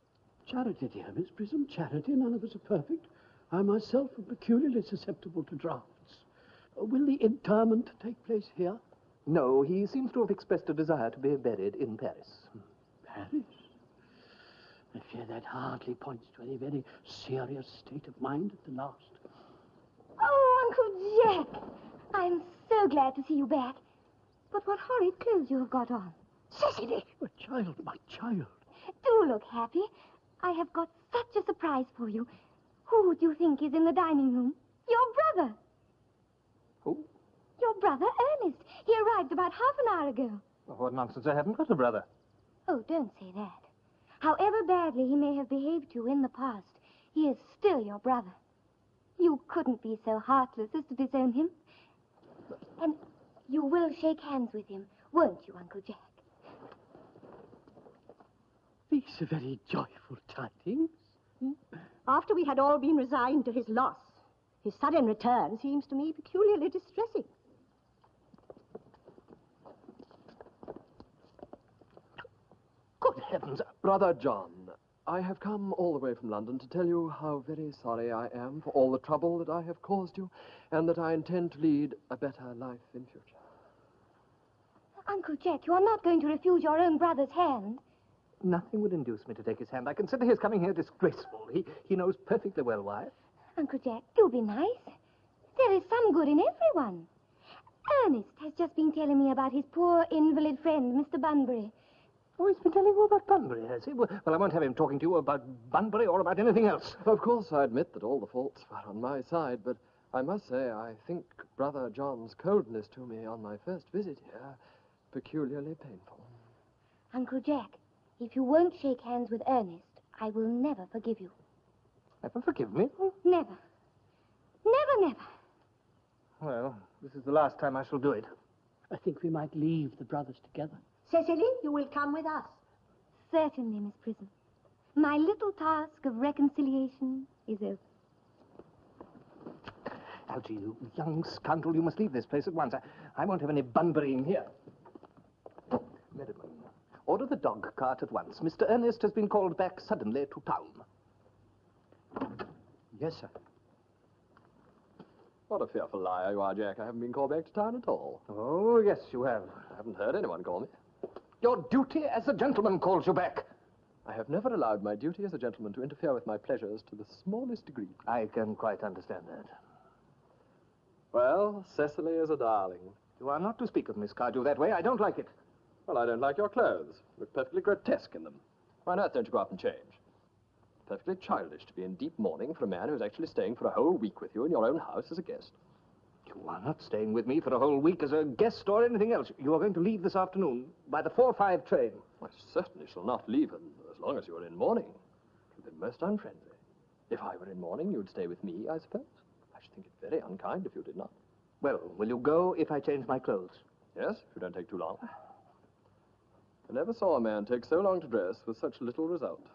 Charity, dear Miss Prism, charity. None of us are perfect. I myself am peculiarly susceptible to drafts. Will the interment take place here? No, he seems to have expressed a desire to be buried in Paris. Paris? I fear that hardly points to any very serious state of mind at the last. Oh, Uncle Jack! I'm so glad to see you back. But what horrid clothes you have got on. Cecily! My child, my child. Do look happy. I have got such a surprise for you. Who do you think is in the dining room? Your brother. Who? Your brother, Ernest. He arrived about half an hour ago. Oh, what nonsense. I haven't got a brother. Oh, don't say that. However badly he may have behaved to you in the past, he is still your brother. You couldn't be so heartless as to disown him. And you will shake hands with him, won't you, Uncle Jack? These are very joyful tidings. After we had all been resigned to his loss, his sudden return seems to me peculiarly distressing. Good heavens, Brother John, I have come all the way from London to tell you how very sorry I am for all the trouble that I have caused you, and that I intend to lead a better life in future. Uncle Jack, you are not going to refuse your own brother's hand. Nothing would induce me to take his hand. I consider his coming here disgraceful. He knows perfectly well why. Uncle Jack, do be nice. There is some good in everyone. Ernest has just been telling me about his poor invalid friend, Mr. Bunbury. Oh, he's been telling you about Bunbury, has he? Well, I won't have him talking to you about Bunbury or about anything else. Of course, I admit that all the faults were on my side, but I must say I think Brother John's coldness to me on my first visit here peculiarly painful. Uncle Jack, if you won't shake hands with Ernest, I will never forgive you. Never forgive me? Never. Never, never. Well, this is the last time I shall do it. I think we might leave the brothers together. Cecily, you will come with us. Certainly, Miss Prism. My little task of reconciliation is over. Algy, you young scoundrel, you must leave this place at once. I won't have any Bunburying here. Merriman, order the dog cart at once. Mr. Ernest has been called back suddenly to town. Yes, sir. What a fearful liar you are, Jack. I haven't been called back to town at all. Oh, yes, you have. I haven't heard anyone call me. Your duty as a gentleman calls you back. I have never allowed my duty as a gentleman to interfere with my pleasures to the smallest degree. I can quite understand that. Well, Cecily is a darling. You are not to speak of Miss Cardew that way. I don't like it. Well, I don't like your clothes. You look perfectly grotesque in them. Why on earth don't you go out and change? Perfectly childish to be in deep mourning for a man who's actually staying for a whole week with you in your own house as a guest. You are not staying with me for a whole week as a guest or anything else. You are going to leave this afternoon by the 4:05 train. I certainly shall not leave him as long as you are in mourning. It would be most unfriendly. If I were in mourning, you would stay with me, I suppose. I should think it very unkind if you did not. Well, will you go if I change my clothes? Yes, if you don't take too long. I never saw a man take so long to dress with such little result.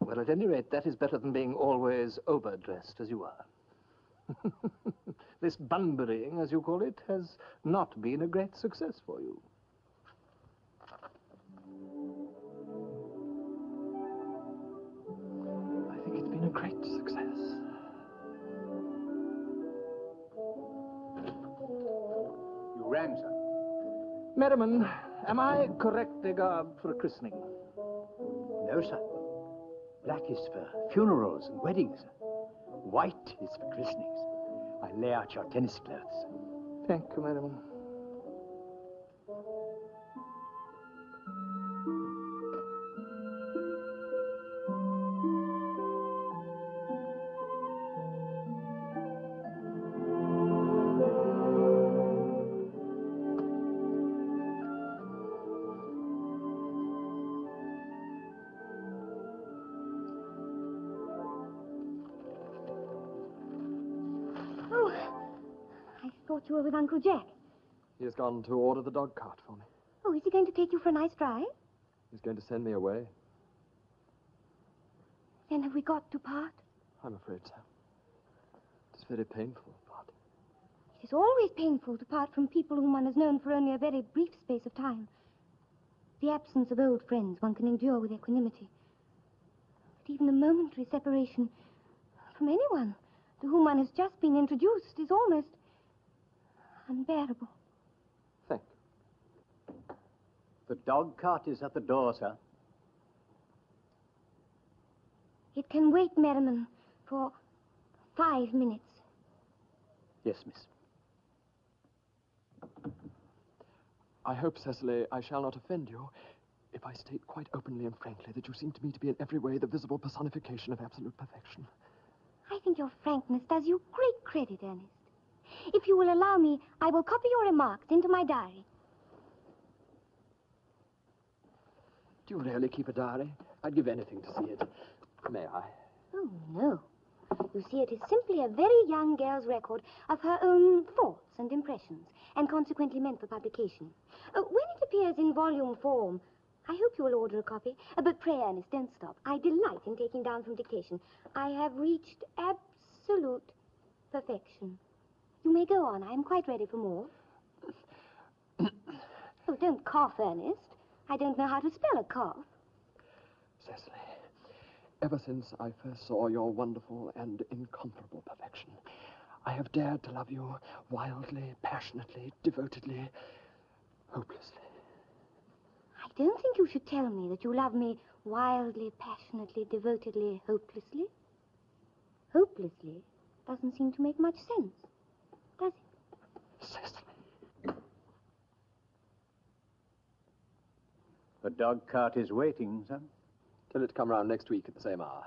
Well, at any rate, that is better than being always overdressed as you are. This Bunburying, as you call it, has not been a great success for you. I think it's been a great success. You rang, sir. Merriman, am I correctly garbed for a christening? No, sir. Black is for funerals and weddings. White is for christenings. I lay out your tennis clothes. Thank you, madam. Oh, I thought you were with Uncle Jack. He has gone to order the dog cart for me. Oh, is he going to take you for a nice drive? He's going to send me away. Then have we got to part? I'm afraid so. It's very painful, but It is always painful to part from people whom one has known for only a very brief space of time. The absence of old friends one can endure with equanimity. But even a momentary separation from anyone to whom one has just been introduced is almost unbearable. Thank you. The dog cart is at the door, sir. It can wait, Merriman, for 5 minutes. Yes, miss. I hope, Cecily, I shall not offend you if I state quite openly and frankly that you seem to me to be in every way the visible personification of absolute perfection. I think your frankness does you great credit, Ernest. If you will allow me, I will copy your remarks into my diary. Do you really keep a diary? I'd give anything to see it. May I? Oh, no. You see, it is simply a very young girl's record of her own thoughts and impressions, and consequently meant for publication. When it appears in volume form, I hope you will order a copy. But pray, Ernest, don't stop. I delight in taking down from dictation. I have reached absolute perfection. You may go on. I am quite ready for more. Oh, don't cough, Ernest. I don't know how to spell a cough. Cecily, ever since I first saw your wonderful and incomparable perfection, I have dared to love you wildly, passionately, devotedly, hopelessly. I don't think you should tell me that you love me wildly, passionately, devotedly, hopelessly. Hopelessly doesn't seem to make much sense, does it? Cecily. The dog cart is waiting, sir. Tell it to come round next week at the same hour.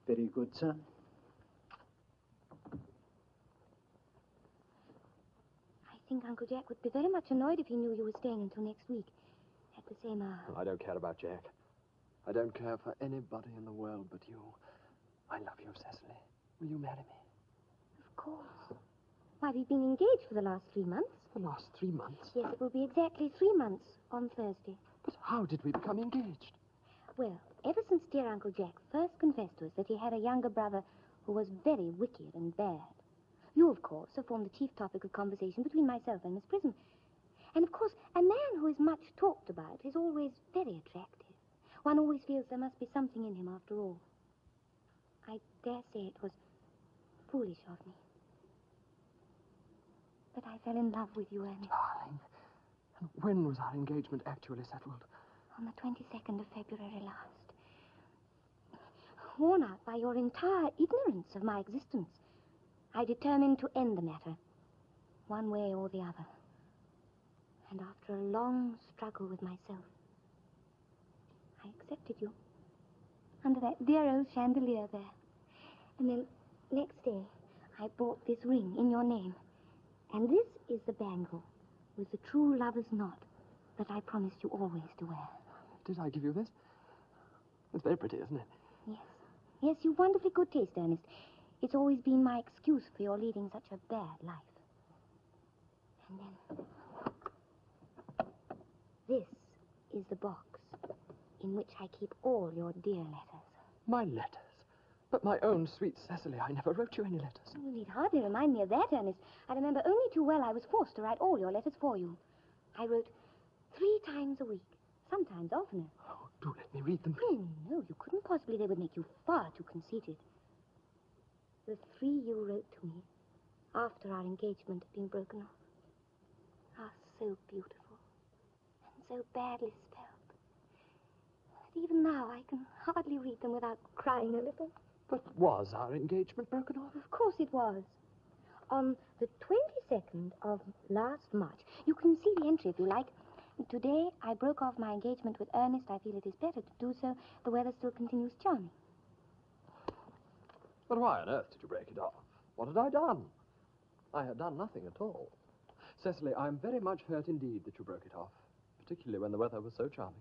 Very good, sir. I think Uncle Jack would be very much annoyed if he knew you were staying until next week at the same hour. I don't care about Jack. I don't care for anybody in the world but you. I love you, Cecily. Will you marry me? Of course. Why, we've been engaged for the last 3 months. The last 3 months? Yes, it will be exactly 3 months on Thursday. But how did we become engaged? Well, ever since dear Uncle Jack first confessed to us that he had a younger brother who was very wicked and bad, you, of course, have formed the chief topic of conversation between myself and Miss Prism. And, of course, a man who is much talked about is always very attractive. One always feels there must be something in him after all. I dare say it was foolish of me. But I fell in love with you, Ernest. Darling, and when was our engagement actually settled? On the 22nd of February last. Worn out by your entire ignorance of my existence, I determined to end the matter, one way or the other. And after a long struggle with myself, I accepted you under that dear old chandelier there. And then, next day, I bought this ring in your name. And this is the bangle with the true lover's knot that I promised you always to wear. Did I give you this? It's very pretty, isn't it? Yes. Yes, you've wonderfully good taste, Ernest. It's always been my excuse for your leading such a bad life. And then, this is the box in which I keep all your dear letters. My letters? But my own sweet Cecily, I never wrote you any letters. You need hardly remind me of that, Ernest. I remember only too well I was forced to write all your letters for you. I wrote 3 times a week, sometimes oftener. Oh, do let me read them. No, you couldn't possibly. They would make you far too conceited. The 3 you wrote to me after our engagement had been broken off are so beautiful and so badly spelled that even now I can hardly read them without crying a little. But was our engagement broken off? Of course it was. On the 22nd of last March. You can see the entry if you like. Today, I broke off my engagement with Ernest. I feel it is better to do so. The weather still continues charming. But why on earth did you break it off? What had I done? I had done nothing at all. Cecily, I'm very much hurt indeed that you broke it off, particularly when the weather was so charming.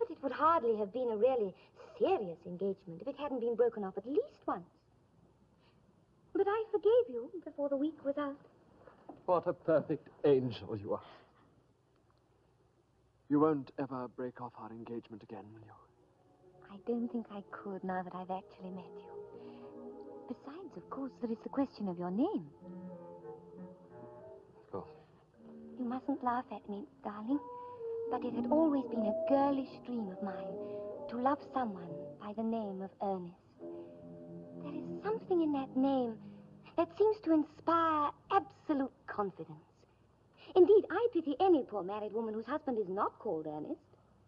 But it would hardly have been a really serious engagement if it hadn't been broken off at least once. But I forgave you before the week was out. What a perfect angel you are. You won't ever break off our engagement again, will you? I don't think I could now that I've actually met you. Besides, of course, there is the question of your name. Of course. You mustn't laugh at me, darling, but it had always been a girlish dream of mine to love someone by the name of Ernest. There is something in that name that seems to inspire absolute confidence. Indeed, I pity any poor married woman whose husband is not called Ernest.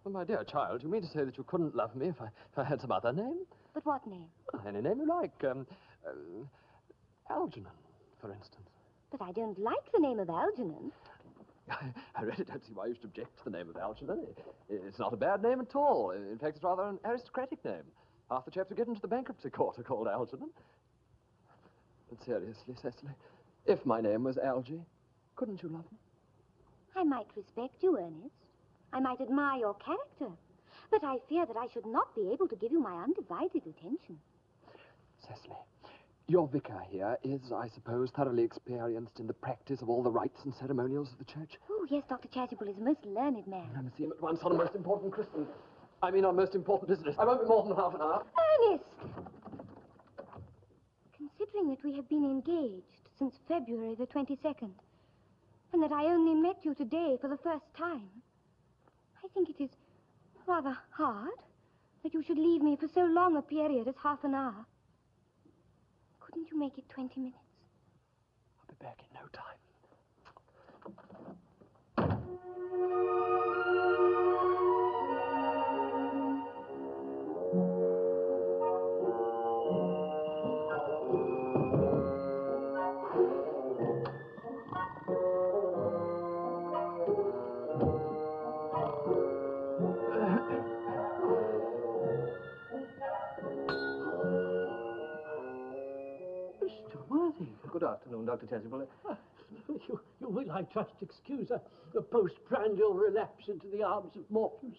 Well, my dear child, you mean to say that you couldn't love me if I had some other name? But what name? Well, any name you like. Algernon, for instance. But I don't like the name of Algernon. I really don't see why you should object to the name of Algernon. It's not a bad name at all. In fact, it's rather an aristocratic name. Half the chaps who get into the bankruptcy court are called Algernon. But seriously, Cecily, if my name was Algy, couldn't you love me? I might respect you, Ernest. I might admire your character. But I fear that I should not be able to give you my undivided attention. Cecily, your vicar here is, I suppose, thoroughly experienced in the practice of all the rites and ceremonials of the church. Oh, yes, Dr. Chasuble is a most learned man. I must see him at once on a most important Christian. I mean, on most important business. I won't be more than half an hour. Ernest! Considering that we have been engaged since February the 22nd, and that I only met you today for the first time, I think it is rather hard that you should leave me for so long a period as half an hour. Couldn't you make it 20 minutes? I'll be back in no time. Mr. Worthing. Good afternoon, Dr. Chasuble. You will, I trust, excuse a postprandial relapse into the arms of Morpheus.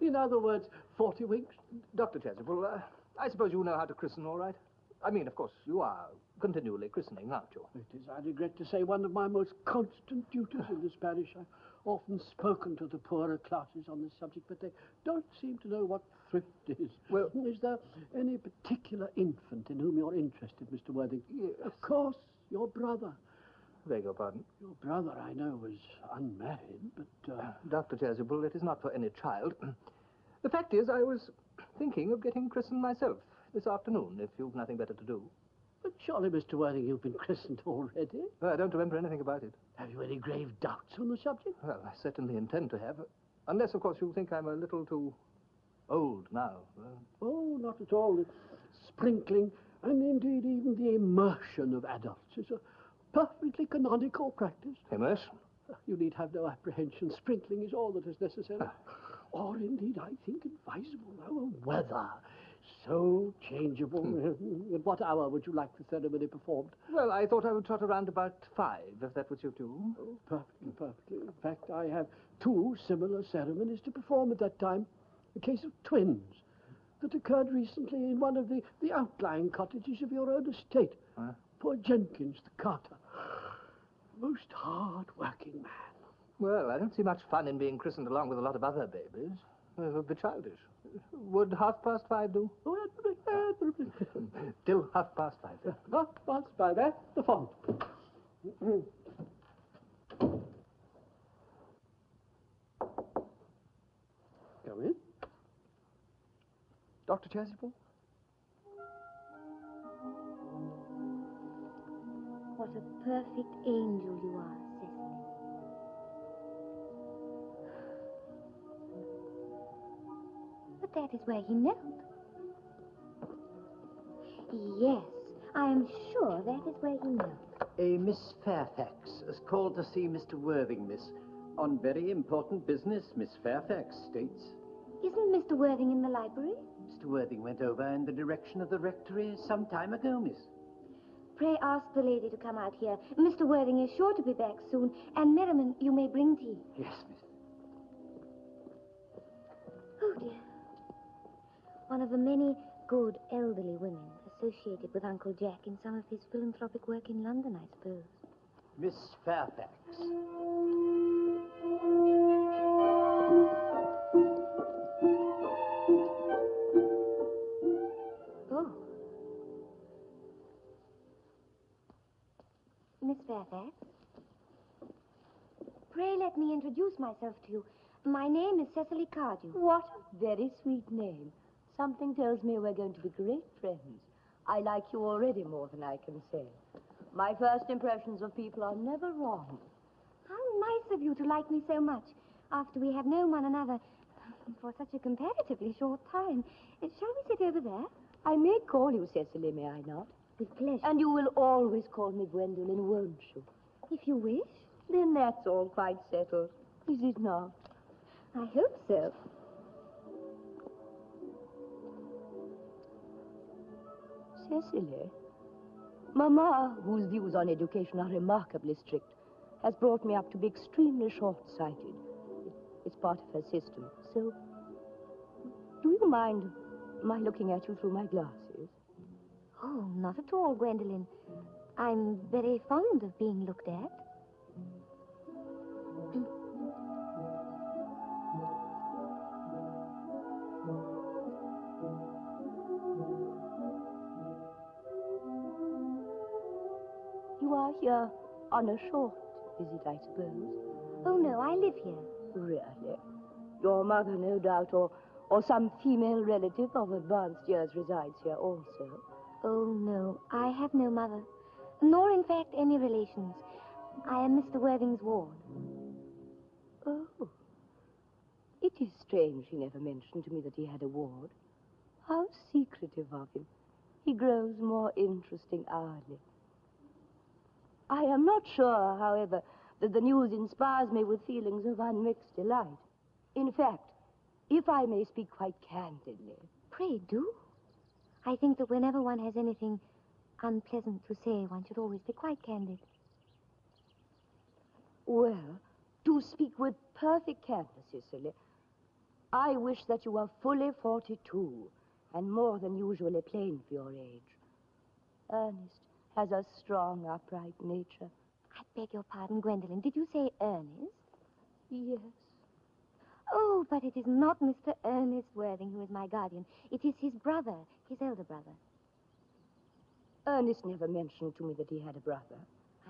In other words, 40 winks. Dr. Chasuble, I suppose you know how to christen all right? I mean, of course, you are continually christening, aren't you? It is, I regret to say, one of my most constant duties in this parish. I've often spoken to the poorer classes on this subject, but they don't seem to know what thrift is. Well, is there any particular infant in whom you're interested, Mr. Worthing? Yes. Of course, your brother. Beg your pardon? Your brother, I know, was unmarried, but... Dr. Chasuble, it is not for any child. The fact is, I was thinking of getting christened myself this afternoon, if you've nothing better to do. But surely, Mr. Worthing, you've been christened already. I don't remember anything about it. Have you any grave doubts on the subject? Well, I certainly intend to have. Unless, of course, you think I'm a little too old now. Oh, not at all. The sprinkling, and indeed even the immersion of adults is a perfectly canonical practice. Immersion? You need have no apprehension. Sprinkling is all that is necessary. Or indeed, I think, advisable. Now, weather so changeable. At what hour would you like the ceremony performed? Well, I thought I would trot around about 5, if that would suit you. Oh, perfectly, perfectly. In fact, I have 2 similar ceremonies to perform at that time. A case of twins that occurred recently in one of the outlying cottages of your own estate. Poor Jenkins, the carter. Most hard-working man. Well, I don't see much fun in being christened along with a lot of other babies. It would be childish. Would 5:30 do? Oh, admirably. Till 5:30. Yeah. 5:30, at the font. Come in. Dr. Chasuble? What a perfect angel you are, Cecily. But that is where he knelt. Yes, I am sure that is where you know. A Miss Fairfax has called to see Mr. Worthing, miss. On very important business, Miss Fairfax states. Isn't Mr. Worthing in the library? Mr. Worthing went over in the direction of the rectory some time ago, miss. Pray ask the lady to come out here. Mr. Worthing is sure to be back soon. And Merriman, you may bring tea. Yes, miss. Oh, dear. One of the many good elderly women associated with Uncle Jack in some of his philanthropic work in London, I suppose. Miss Fairfax. Oh. Miss Fairfax? Pray let me introduce myself to you. My name is Cecily Cardew. What a very sweet name. Something tells me we're going to be great friends. I like you already more than I can say. My first impressions of people are never wrong. How nice of you to like me so much after we have known one another for such a comparatively short time. Shall we sit over there? I may call you Cecily, may I not? With pleasure. And you will always call me Gwendolen, won't you? If you wish. Then that's all quite settled, is it not? I hope so. Cecily, Mamma, whose views on education are remarkably strict, has brought me up to be extremely short-sighted. It's part of her system. So, do you mind my looking at you through my glasses? Oh, not at all, Gwendolen. I'm very fond of being looked at. You are here on a short visit, I suppose? Oh, no, I live here. Really? Your mother, no doubt, or some female relative of advanced years resides here also? Oh, no, I have no mother, nor, in fact, any relations. I am Mr. Worthing's ward. Oh. It is strange he never mentioned to me that he had a ward. How secretive of him. He grows more interesting hourly. I am not sure, however, that the news inspires me with feelings of unmixed delight. In fact, if I may speak quite candidly... Pray do. I think that whenever one has anything unpleasant to say, one should always be quite candid. Well, to speak with perfect candor, Cecily, I wish that you were fully 42 and more than usually plain for your age. Ernest has a strong, upright nature. I beg your pardon, Gwendolen. Did you say Ernest? Yes. Oh, but it is not Mr. Ernest Worthing who is my guardian. It is his brother, his elder brother. Ernest never mentioned to me that he had a brother.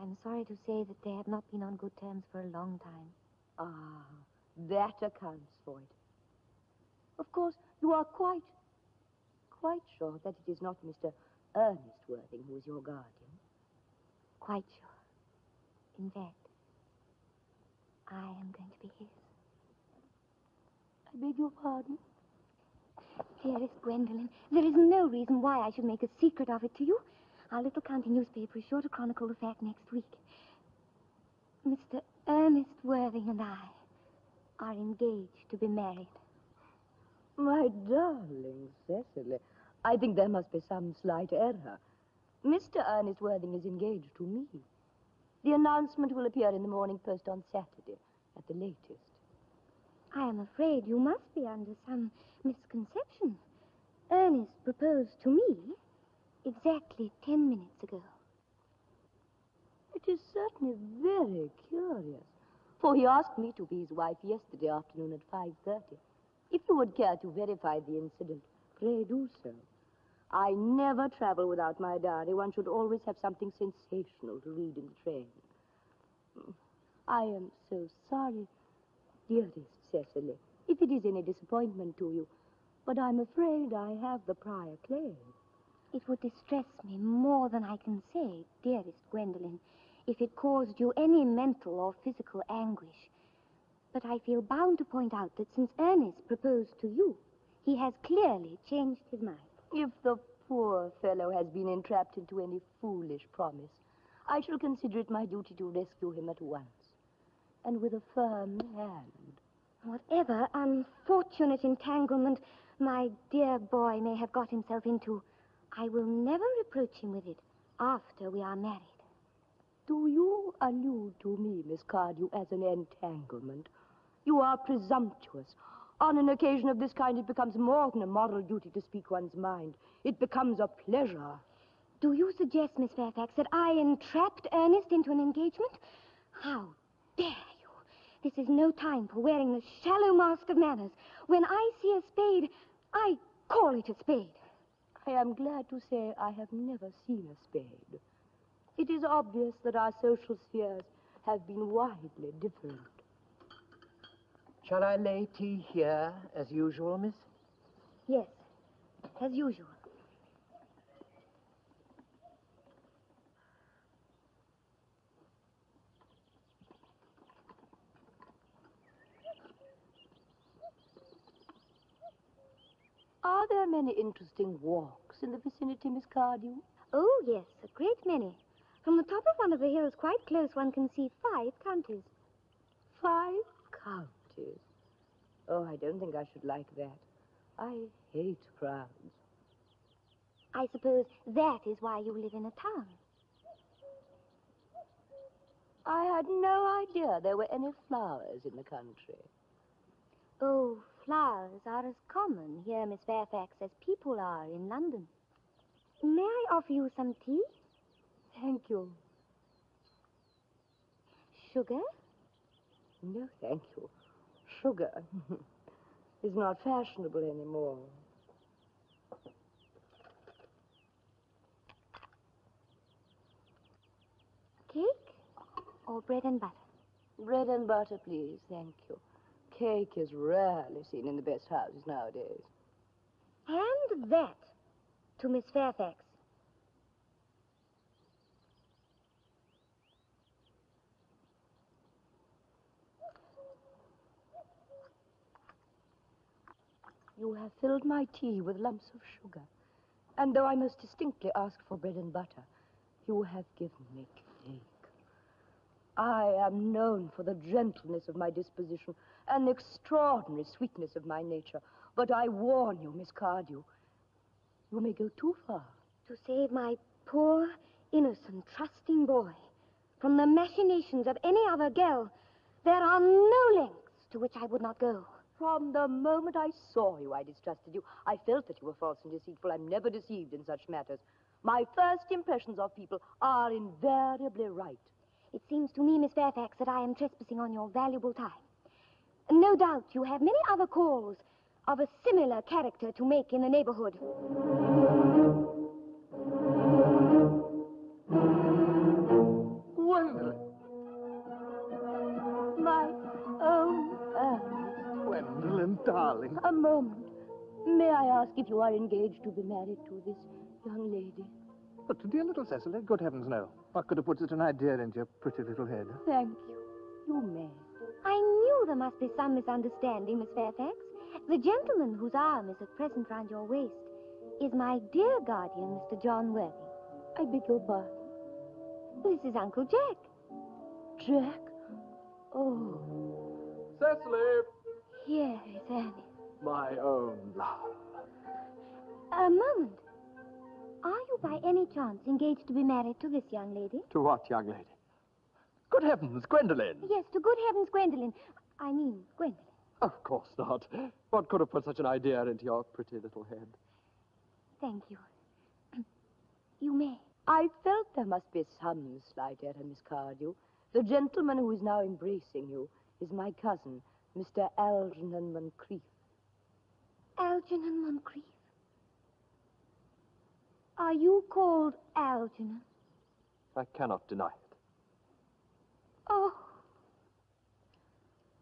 I'm sorry to say that they have not been on good terms for a long time. Ah, that accounts for it. Of course, you are quite sure that it is not Mr. Ernest Worthing who is your guardian. Quite sure. In fact, I am going to be his. I beg your pardon? Dearest Gwendolen, there is no reason why I should make a secret of it to you. Our little county newspaper is sure to chronicle the fact next week. Mr. Ernest Worthing and I are engaged to be married. My darling Cecily, I think there must be some slight error. Mr. Ernest Worthing is engaged to me. The announcement will appear in the Morning Post on Saturday, at the latest. I am afraid you must be under some misconception. Ernest proposed to me exactly 10 minutes ago. It is certainly very curious, for he asked me to be his wife yesterday afternoon at 5:30. If you would care to verify the incident, pray do so. I never travel without my diary. One should always have something sensational to read in the train. I am so sorry, dearest Cecily, if it is any disappointment to you, but I'm afraid I have the prior claim. It would distress me more than I can say, dearest Gwendolen, if it caused you any mental or physical anguish. But I feel bound to point out that since Ernest proposed to you, he has clearly changed his mind. If the poor fellow has been entrapped into any foolish promise, I shall consider it my duty to rescue him at once, and with a firm hand. Whatever unfortunate entanglement my dear boy may have got himself into, I will never reproach him with it after we are married. Do you allude to me, Miss Cardew, as an entanglement? You are presumptuous. On an occasion of this kind, it becomes more than a moral duty to speak one's mind. It becomes a pleasure. Do you suggest, Miss Fairfax, that I entrapped Ernest into an engagement? How dare you? This is no time for wearing the shallow mask of manners. When I see a spade, I call it a spade. I am glad to say I have never seen a spade. It is obvious that our social spheres have been widely different. Shall I lay tea here, as usual, miss? Yes, as usual. Are there many interesting walks in the vicinity, Miss Cardew? Oh, yes, a great many. From the top of one of the hills quite close, one can see 5 counties. 5 counties? Oh, I don't think I should like that. I hate crowds. I suppose that is why you live in a town. I had no idea there were any flowers in the country. Oh, flowers are as common here, Miss Fairfax, as people are in London. May I offer you some tea? Thank you. Sugar? No, thank you. Sugar is not fashionable anymore. Cake or bread and butter? Bread and butter, please, thank you. Cake is rarely seen in the best houses nowadays. Hand that to Miss Fairfax. You have filled my tea with lumps of sugar. And though I most distinctly asked for bread and butter, you have given me cake. I am known for the gentleness of my disposition and the extraordinary sweetness of my nature. But I warn you, Miss Cardew, you may go too far. To save my poor, innocent, trusting boy from the machinations of any other girl, there are no lengths to which I would not go. From the moment I saw you, I distrusted you. I felt that you were false and deceitful. I'm never deceived in such matters. My first impressions of people are invariably right. It seems to me, Miss Fairfax, that I am trespassing on your valuable time. No doubt you have many other calls of a similar character to make in the neighborhood. Gwendolyn! My own Ernest. Gwendolyn, darling. A moment. May I ask if you are engaged to be married to this young lady? But to dear little Cecily, good heavens, no. What could have put such an idea into your pretty little head? Thank you. You may. I knew there must be some misunderstanding, Miss Fairfax. The gentleman whose arm is at present round your waist is my dear guardian, Mr. John Worthing. I beg your pardon. This is Uncle Jack. Jack? Oh. Cecily! Here is Annie. My own love. A moment. Are you by any chance engaged to be married to this young lady? To what young lady? Good heavens, Gwendolen! Yes, to good heavens, Gwendolen. I mean, Gwendolen. Of course not. What could have put such an idea into your pretty little head? Thank you. You may. I felt there must be some slight error, Miss Cardew. The gentleman who is now embracing you is my cousin, Mr. Algernon Moncrief. Algernon Moncrief? Are you called Algernon? I cannot deny it. Oh.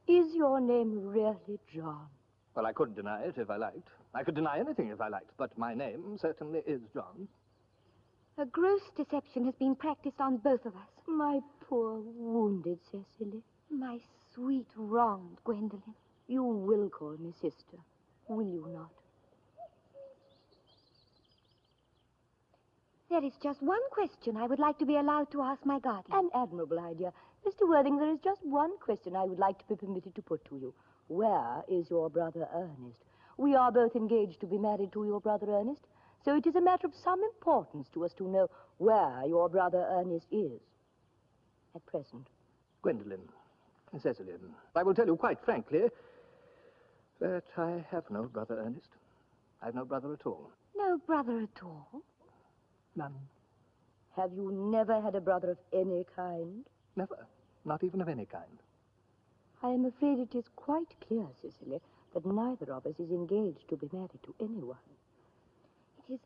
Is your name really John? Well, I couldn't deny it if I liked. I could deny anything if I liked, but my name certainly is John. A gross deception has been practiced on both of us. My poor wounded Cecily. My sweet wronged Gwendolen. You will call me sister, will you not? There is just one question I would like to be allowed to ask my guardian. An admirable idea. Mr. Worthing, there is just one question I would like to be permitted to put to you. Where is your brother Ernest? We are both engaged to be married to your brother Ernest, so it is a matter of some importance to us to know where your brother Ernest is at present. Gwendolen, Cecily, I will tell you quite frankly that I have no brother Ernest. I have no brother at all. No brother at all? None. Have you never had a brother of any kind? Never. Not even of any kind. I am afraid it is quite clear, Cecily, that neither of us is engaged to be married to anyone. It is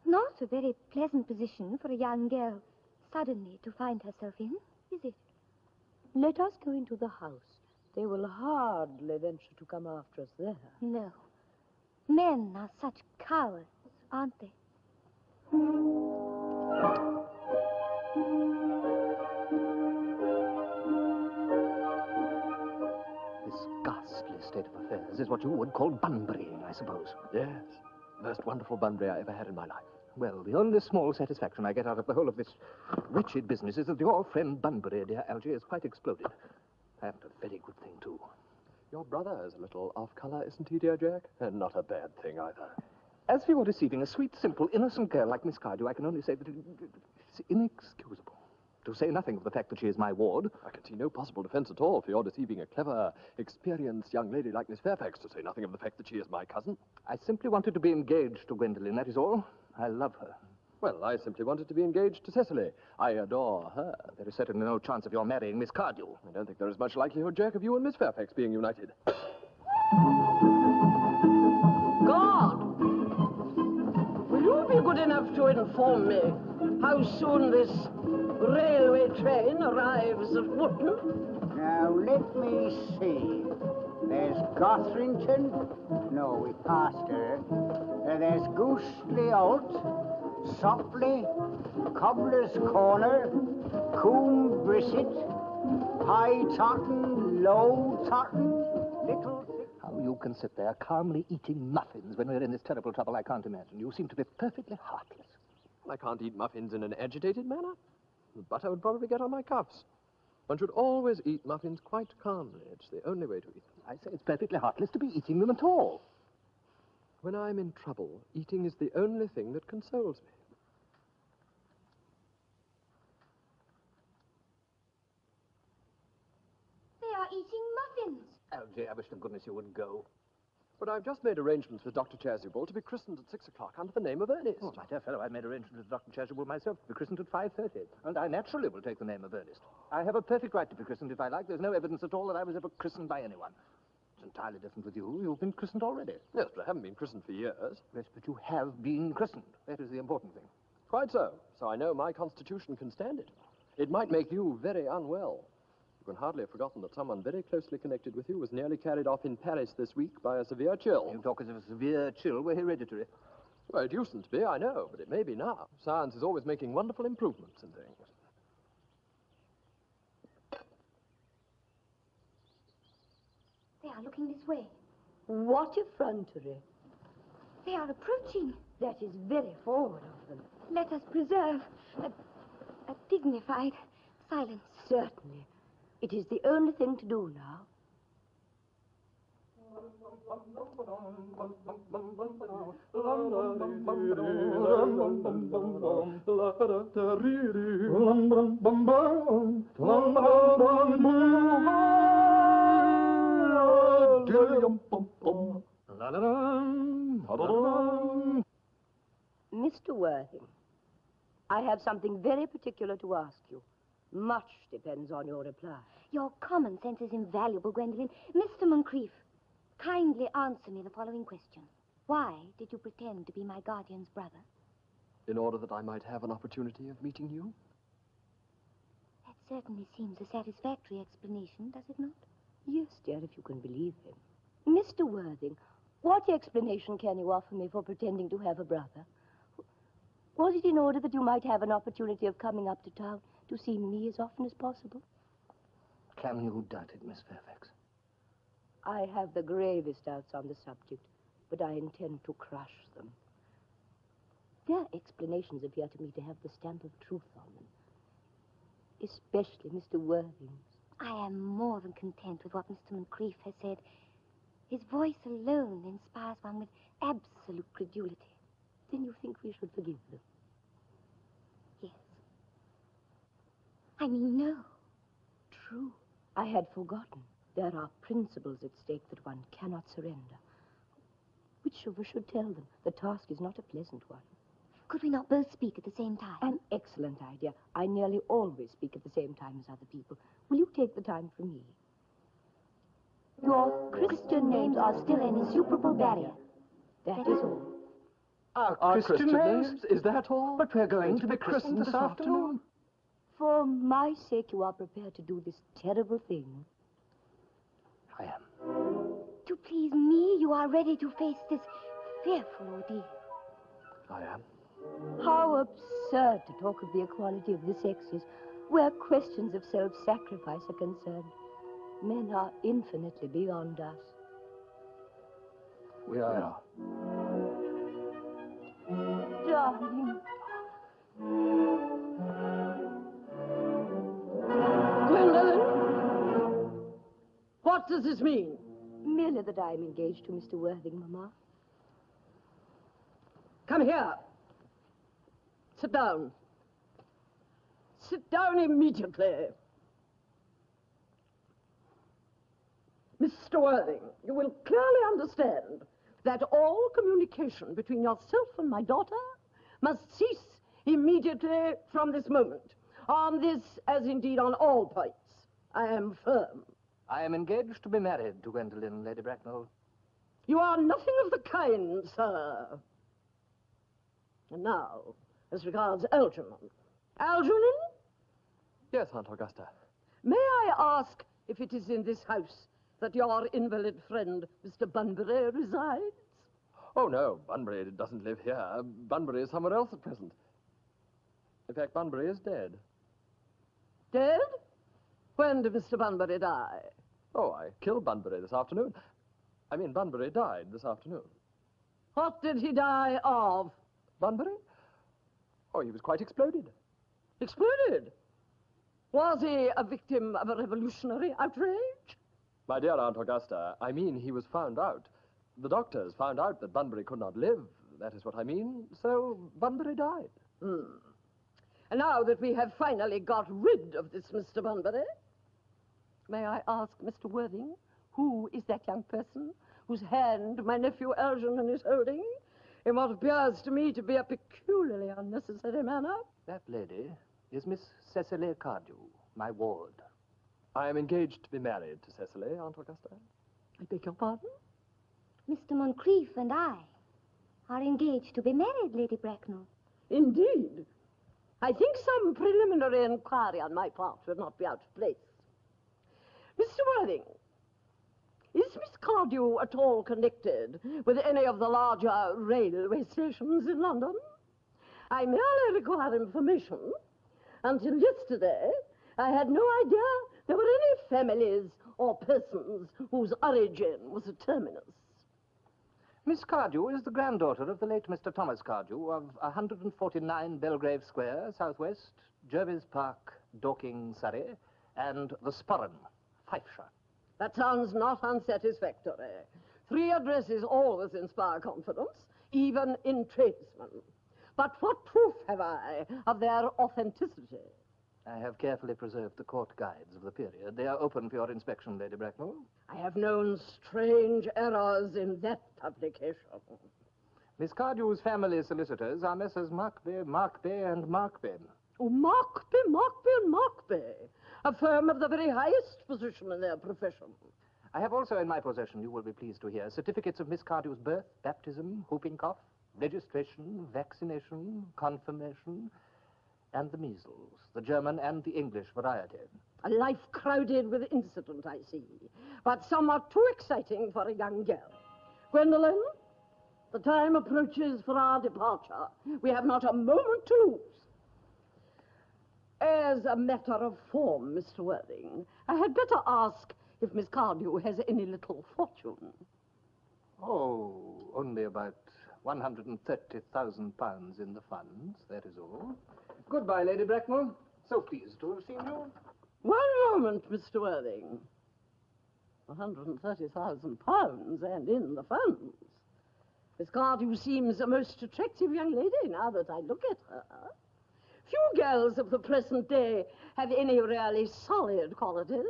not a very pleasant position for a young girl suddenly to find herself in, is it? Let us go into the house. They will hardly venture to come after us there. No. Men are such cowards, aren't they? This ghastly state of affairs is what you would call bunburying, I suppose. Yes. Most wonderful Bunbury I ever had in my life. Well, the only small satisfaction I get out of the whole of this wretched business is that your friend Bunbury, dear Algy, is quite exploded. I haven't a very good thing, too. Your brother is a little off-color, isn't he, dear Jack? And not a bad thing, either. As for your deceiving a sweet, simple, innocent girl like Miss Cardew, I can only say that it's inexcusable. To say nothing of the fact that she is my ward. I can see no possible defense at all for your deceiving a clever, experienced young lady like Miss Fairfax, to say nothing of the fact that she is my cousin. I simply wanted to be engaged to Gwendolen, that is all. I love her. Well, I simply wanted to be engaged to Cecily. I adore her. There is certainly no chance of your marrying Miss Cardew. I don't think there is much likelihood, Jack, of you and Miss Fairfax being united. God! Will you be good enough to inform me how soon this railway train arrives at Wootton? Now, let me see. There's Gothrington. No, we passed her. There's Goosely Alt, Sopley, Cobbler's Corner, Coombe Brisset, High Totton, Low Totton, Little... How you can sit there calmly eating muffins when we're in this terrible trouble, I can't imagine. You seem to be perfectly heartless. I can't eat muffins in an agitated manner. The butter would probably get on my cuffs. One should always eat muffins quite calmly. It's the only way to eat them. I say it's perfectly heartless to be eating them at all. When I'm in trouble, eating is the only thing that consoles me. They are eating muffins. Algy, I wish to goodness you would go. But I've just made arrangements with Dr. Chasuble to be christened at 6 o'clock under the name of Ernest. Oh, my dear fellow, I made arrangements with Dr. Chasuble myself to be christened at 5:30, and I naturally will take the name of Ernest. I have a perfect right to be christened if I like. There's no evidence at all that I was ever christened by anyone. It's entirely different with you. You've been christened already. Yes, but I haven't been christened for years. Yes, but you have been christened. That is the important thing. Quite so. So I know my constitution can stand it. It might make you very unwell. You can hardly have forgotten that someone very closely connected with you was nearly carried off in Paris this week by a severe chill. You talk as if a severe chill were hereditary. Well, it usedn't to be, I know, but it may be now. Science is always making wonderful improvements in things. They are looking this way. What effrontery. They are approaching. That is very forward of them. Let us preserve a dignified silence. Certainly. It is the only thing to do now. Mr. Worthing, I have something very particular to ask you. Much depends on your reply. Your common sense is invaluable, Gwendolen. Mr. Moncrief, kindly answer me the following question. Why did you pretend to be my guardian's brother? In order that I might have an opportunity of meeting you? That certainly seems a satisfactory explanation, does it not? Yes, dear, if you can believe him. Mr. Worthing, what explanation can you offer me for pretending to have a brother? Was it in order that you might have an opportunity of coming up to town to see me as often as possible? Can you doubt it, Miss Fairfax? I have the gravest doubts on the subject, but I intend to crush them. Their explanations appear to me to have the stamp of truth on them. Especially Mr. Worthing's. I am more than content with what Mr. Moncrief has said. His voice alone inspires one with absolute credulity. Then you think we should forgive them? Yes. I mean, no. True. I had forgotten. There are principles at stake that one cannot surrender. Which of us should tell them? The task is not a pleasant one. Could we not both speak at the same time? An excellent idea. I nearly always speak at the same time as other people. Will you take the time for me? Your Christian names are still an insuperable barrier. That is all. Our Christian names? Is that all? But we're going to be christened this afternoon. For my sake, you are prepared to do this terrible thing. I am. To please me, you are ready to face this fearful ordeal. I am. How absurd to talk of the equality of the sexes where questions of self-sacrifice are concerned. Men are infinitely beyond us. We are. Darling. Gwendolyn! What does this mean? Merely that I am engaged to Mr. Worthing, Mamma. Come here. Sit down. Sit down immediately. Mr. Worthing, you will clearly understand that all communication between yourself and my daughter must cease immediately from this moment. On this, as indeed on all points, I am firm. I am engaged to be married to Gwendolen, Lady Bracknell. You are nothing of the kind, sir. And now, as regards Algernon. Algernon? Yes, Aunt Augusta. May I ask if it is in this house that your invalid friend, Mr. Bunbury, resides? Oh, no, Bunbury doesn't live here. Bunbury is somewhere else at present. In fact, Bunbury is dead. Dead? When did Mr. Bunbury die? Oh, I killed Bunbury this afternoon. I mean, Bunbury died this afternoon. What did he die of? Bunbury? Oh, he was quite exploded. Exploded? Was he a victim of a revolutionary outrage? My dear Aunt Augusta, I mean he was found out. The doctors found out that Bunbury could not live. That is what I mean. So Bunbury died. And now that we have finally got rid of this Mr. Bunbury, may I ask Mr. Worthing, who is that young person whose hand my nephew Algernon is holding in what appears to me to be a peculiarly unnecessary manner? That lady is Miss Cecily Cardew, my ward. I am engaged to be married to Cecily, Aunt Augusta. I beg your pardon? Mr. Moncrief and I are engaged to be married, Lady Bracknell. Indeed. I think some preliminary inquiry on my part would not be out of place. Mr. Worthing, is Miss Cardew at all connected with any of the larger railway stations in London? I merely require information. Until yesterday, I had no idea there were any families or persons whose origin was a terminus. Miss Cardew is the granddaughter of the late Mr. Thomas Cardew of 149 Belgrave Square, Southwest, Jervis Park, Dorking, Surrey, and the Sporran, Fifeshire. That sounds not unsatisfactory. 3 addresses always inspire confidence, even in tradesmen. But what proof have I of their authenticity? I have carefully preserved the court guides of the period. They are open for your inspection, Lady Bracknell. I have known strange errors in that publication. Miss Cardew's family solicitors are Messrs. Markby, and Markby. Oh, Markby, and Markby. A firm of the very highest position in their profession. I have also in my possession, you will be pleased to hear, certificates of Miss Cardew's birth, baptism, whooping cough, registration, vaccination, confirmation, and the measles, the German and the English variety. A life crowded with incident, I see, but somewhat too exciting for a young girl. Gwendolen, the time approaches for our departure. We have not a moment to lose. As a matter of form, Mr. Worthing, I had better ask if Miss Cardew has any little fortune. Oh, only about £130,000 in the funds, that is all. Goodbye, Lady Bracknell. So pleased to have seen you. One moment, Mr. Worthing. £130,000 and in the funds. Miss Cardew seems a most attractive young lady now that I look at her. Few girls of the present day have any really solid qualities,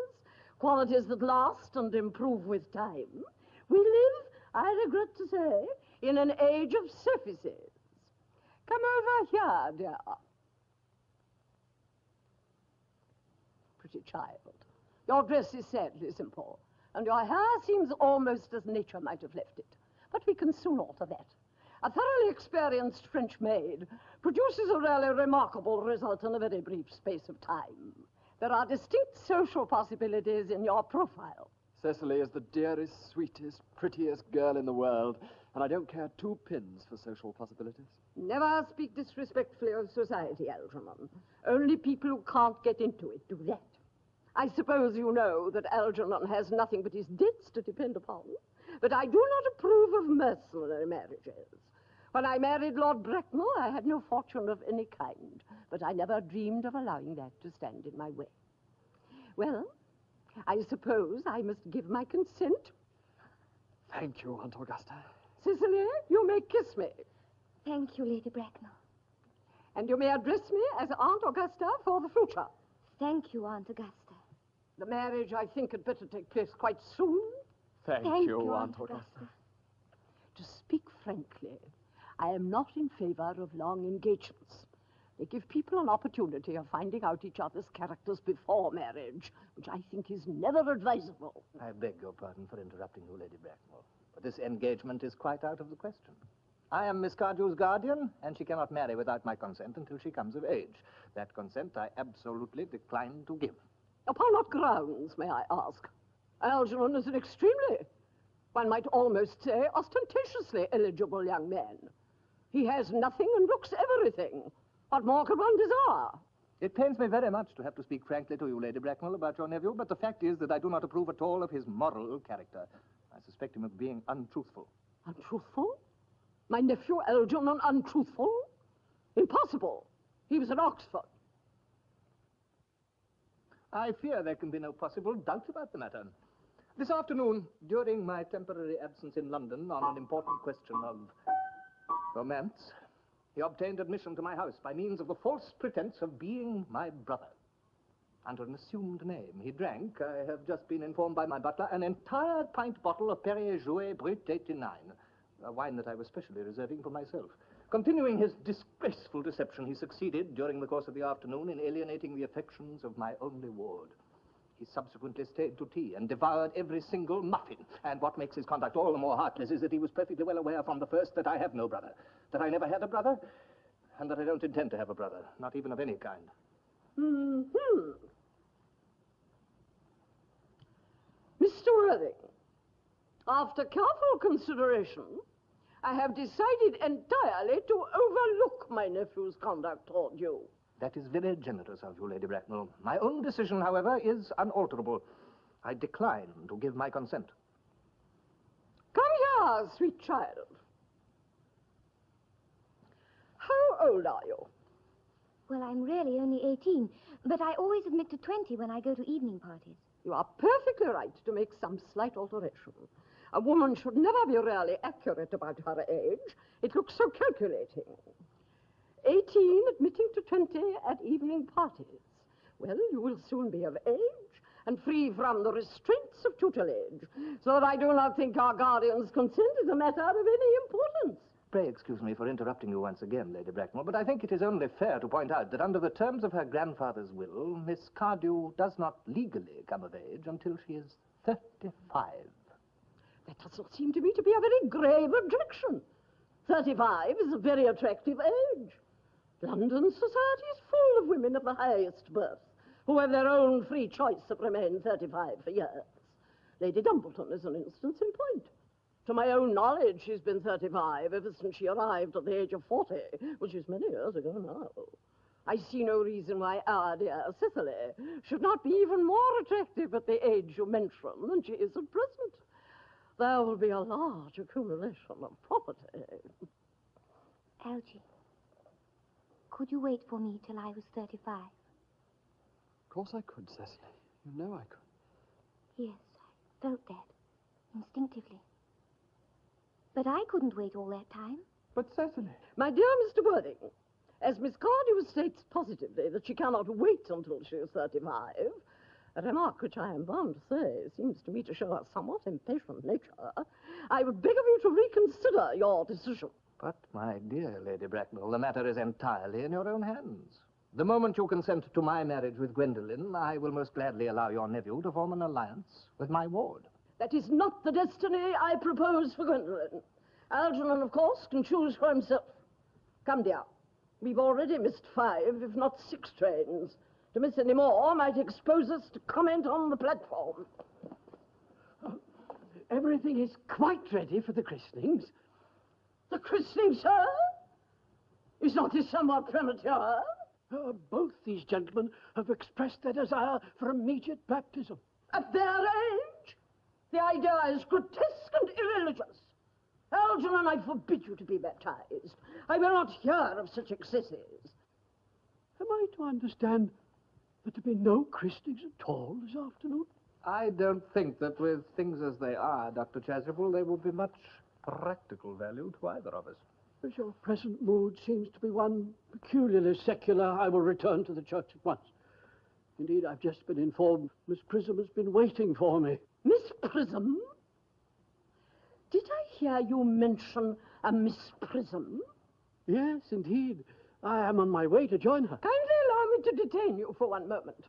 qualities that last and improve with time. We live, I regret to say, in an age of surfaces. Come over here, dear. Pretty child. Your dress is sadly simple, and your hair seems almost as nature might have left it. But we can soon alter that. A thoroughly experienced French maid produces a really remarkable result in a very brief space of time. There are distinct social possibilities in your profile. Cecily is the dearest, sweetest, prettiest girl in the world, and I don't care two pins for social possibilities. Never speak disrespectfully of society, Algernon. Only people who can't get into it do that. I suppose you know that Algernon has nothing but his debts to depend upon, but I do not approve of mercenary marriages. When I married Lord Bracknell, I had no fortune of any kind, but I never dreamed of allowing that to stand in my way. Well, I suppose I must give my consent. Thank you, Aunt Augusta. Cicely, you may kiss me. Thank you, Lady Bracknell. And you may address me as Aunt Augusta for the future. Thank you, Aunt Augusta. The marriage, I think, had better take place quite soon. Thank you, Aunt Augusta. To speak frankly, I am not in favor of long engagements. They give people an opportunity of finding out each other's characters before marriage, which I think is never advisable. I beg your pardon for interrupting you, Lady Bracknell, but this engagement is quite out of the question. I am Miss Cardew's guardian, and she cannot marry without my consent until she comes of age. That consent I absolutely decline to give. Upon what grounds, may I ask? Algernon is an extremely, one might almost say, ostentatiously eligible young man. He has nothing and looks everything. What more could one desire? It pains me very much to have to speak frankly to you, Lady Bracknell, about your nephew, but the fact is that I do not approve at all of his moral character. I suspect him of being untruthful. Untruthful? My nephew Algernon untruthful? Impossible. He was at Oxford. I fear there can be no possible doubt about the matter. This afternoon, during my temporary absence in London on an important question of romance, he obtained admission to my house by means of the false pretense of being my brother. Under an assumed name, he drank, I have just been informed by my butler, an entire pint bottle of Perrier Jouet Brut 89, a wine that I was specially reserving for myself. Continuing his disgraceful deception, he succeeded, during the course of the afternoon, in alienating the affections of my only ward. He subsequently stayed to tea and devoured every single muffin. And what makes his conduct all the more heartless is that he was perfectly well aware from the first that I have no brother, that I never had a brother, and that I don't intend to have a brother, not even of any kind. Mm-hmm. Mr. Worthing, after careful consideration, I have decided entirely to overlook my nephew's conduct toward you. That is very generous of you, Lady Bracknell. My own decision, however, is unalterable. I decline to give my consent. Come here, sweet child. How old are you? Well, I'm really only 18, but I always admit to 20 when I go to evening parties. You are perfectly right to make some slight alteration. A woman should never be really accurate about her age. It looks so calculating. 18 admitting to 20 at evening parties. Well, you will soon be of age and free from the restraints of tutelage, so that I do not think our guardian's consent is a matter of any importance. Pray excuse me for interrupting you once again, Lady Bracknell, but I think it is only fair to point out that under the terms of her grandfather's will, Miss Cardew does not legally come of age until she is 35. That does not seem to me to be a very grave objection. 35 is a very attractive age. London society is full of women of the highest birth who have their own free choice of remaining 35 for years. Lady Dumbleton is an instance in point. To my own knowledge, she's been 35 ever since she arrived at the age of 40, which is many years ago now. I see no reason why our dear Cicely should not be even more attractive at the age you mention than she is at present. There will be a large accumulation of property. Algy, could you wait for me till I was 35? Of course I could, Cecily. You know I could. Yes, I felt that, instinctively. But I couldn't wait all that time. But Cecily... My dear Mr. Worthing, as Miss Cardew states positively that she cannot wait until she is 35, a remark which I am bound to say seems to me to show a somewhat impatient nature, I would beg of you to reconsider your decision. But, my dear Lady Bracknell, the matter is entirely in your own hands. The moment you consent to my marriage with Gwendolen, I will most gladly allow your nephew to form an alliance with my ward. That is not the destiny I propose for Gwendolen. Algernon, of course, can choose for himself. Come, dear. We've already missed 5, if not 6 trains. To miss any more might expose us to comment on the platform. Everything is quite ready for the christenings. The christening, sir? Is not this somewhat premature? Both these gentlemen have expressed their desire for immediate baptism. At their age? The idea is grotesque and irreligious. Algernon, I forbid you to be baptized. I will not hear of such excesses. Am I to understand that there be no christenings at all this afternoon? I don't think that with things as they are, Dr. Chasuble, there will be much practical value to either of us. As your present mood seems to be one peculiarly secular, I will return to the church at once. Indeed, I've just been informed Miss Prism has been waiting for me. Miss Prism? Did I hear you mention a Miss Prism? Yes, indeed. I am on my way to join her. Kindly allow me to detain you for one moment.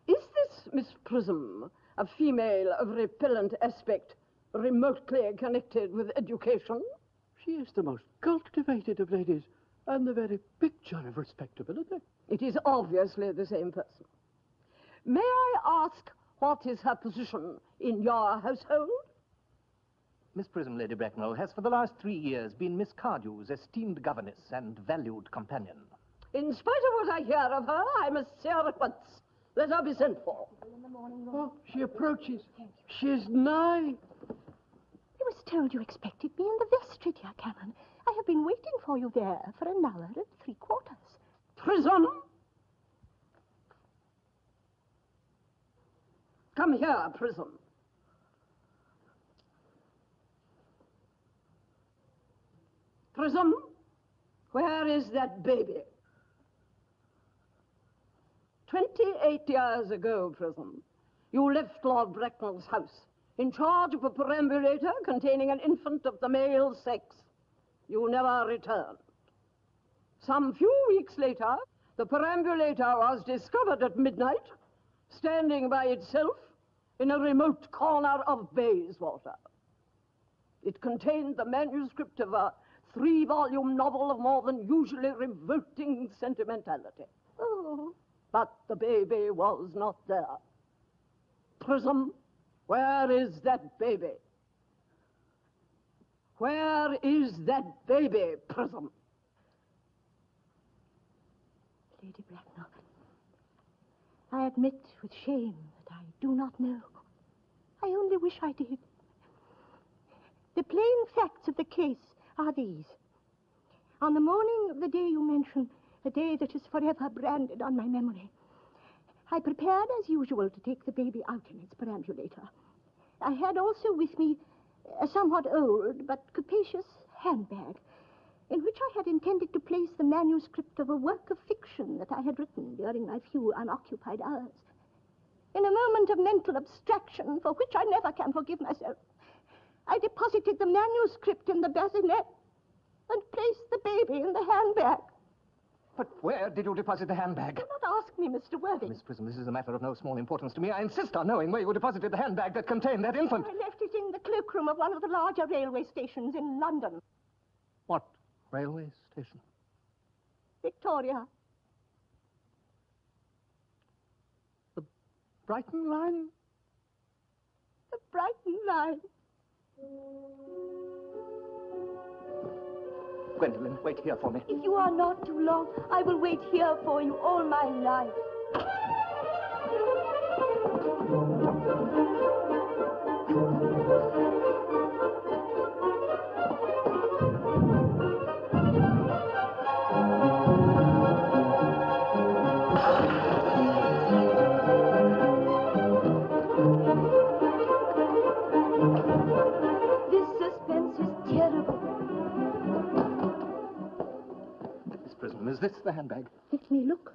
Is this Miss Prism a female of repellent aspect, remotely connected with education? She is the most cultivated of ladies, and the very picture of respectability. It is obviously the same person. May I ask what is her position in your household? Miss Prism, Lady Bracknell, has for the last 3 years been Miss Cardew's esteemed governess and valued companion. In spite of what I hear of her, I must see her at once. Let her be sent for. Oh, she approaches. She is nigh. I was told you expected me in the vestry, dear Canon. I have been waiting for you there for an hour and 3/4. Prism! Come here, Prism. Prism, where is that baby? 28 years ago, Prism, you left Lord Bracknell's house in charge of a perambulator containing an infant of the male sex. You never returned. Some few weeks later, the perambulator was discovered at midnight, standing by itself in a remote corner of Bayswater. It contained the manuscript of a 3-volume novel of more than usually revolting sentimentality. Oh, but the baby was not there. Prism, where is that baby? Where is that baby, Prism? Lady Bracknell, I admit with shame that I do not know. I only wish I did. The plain facts of the case are these. On the morning of the day you mention, a day that is forever branded on my memory, I prepared as usual to take the baby out in its perambulator. I had also with me a somewhat old but capacious handbag in which I had intended to place the manuscript of a work of fiction that I had written during my few unoccupied hours. In a moment of mental abstraction, for which I never can forgive myself, I deposited the manuscript in the bassinet and placed the baby in the handbag. But where did you deposit the handbag? Do not ask me, Mr. Worthing. Miss Prism, this is a matter of no small importance to me. I insist on knowing where you deposited the handbag that contained that infant. I left it in the cloakroom of one of the larger railway stations in London. What railway station? Victoria. The Brighton line? The Brighton line. Gwendolen, wait here for me. If you are not too long, I will wait here for you all my life. Prism, is this the handbag? Let me look.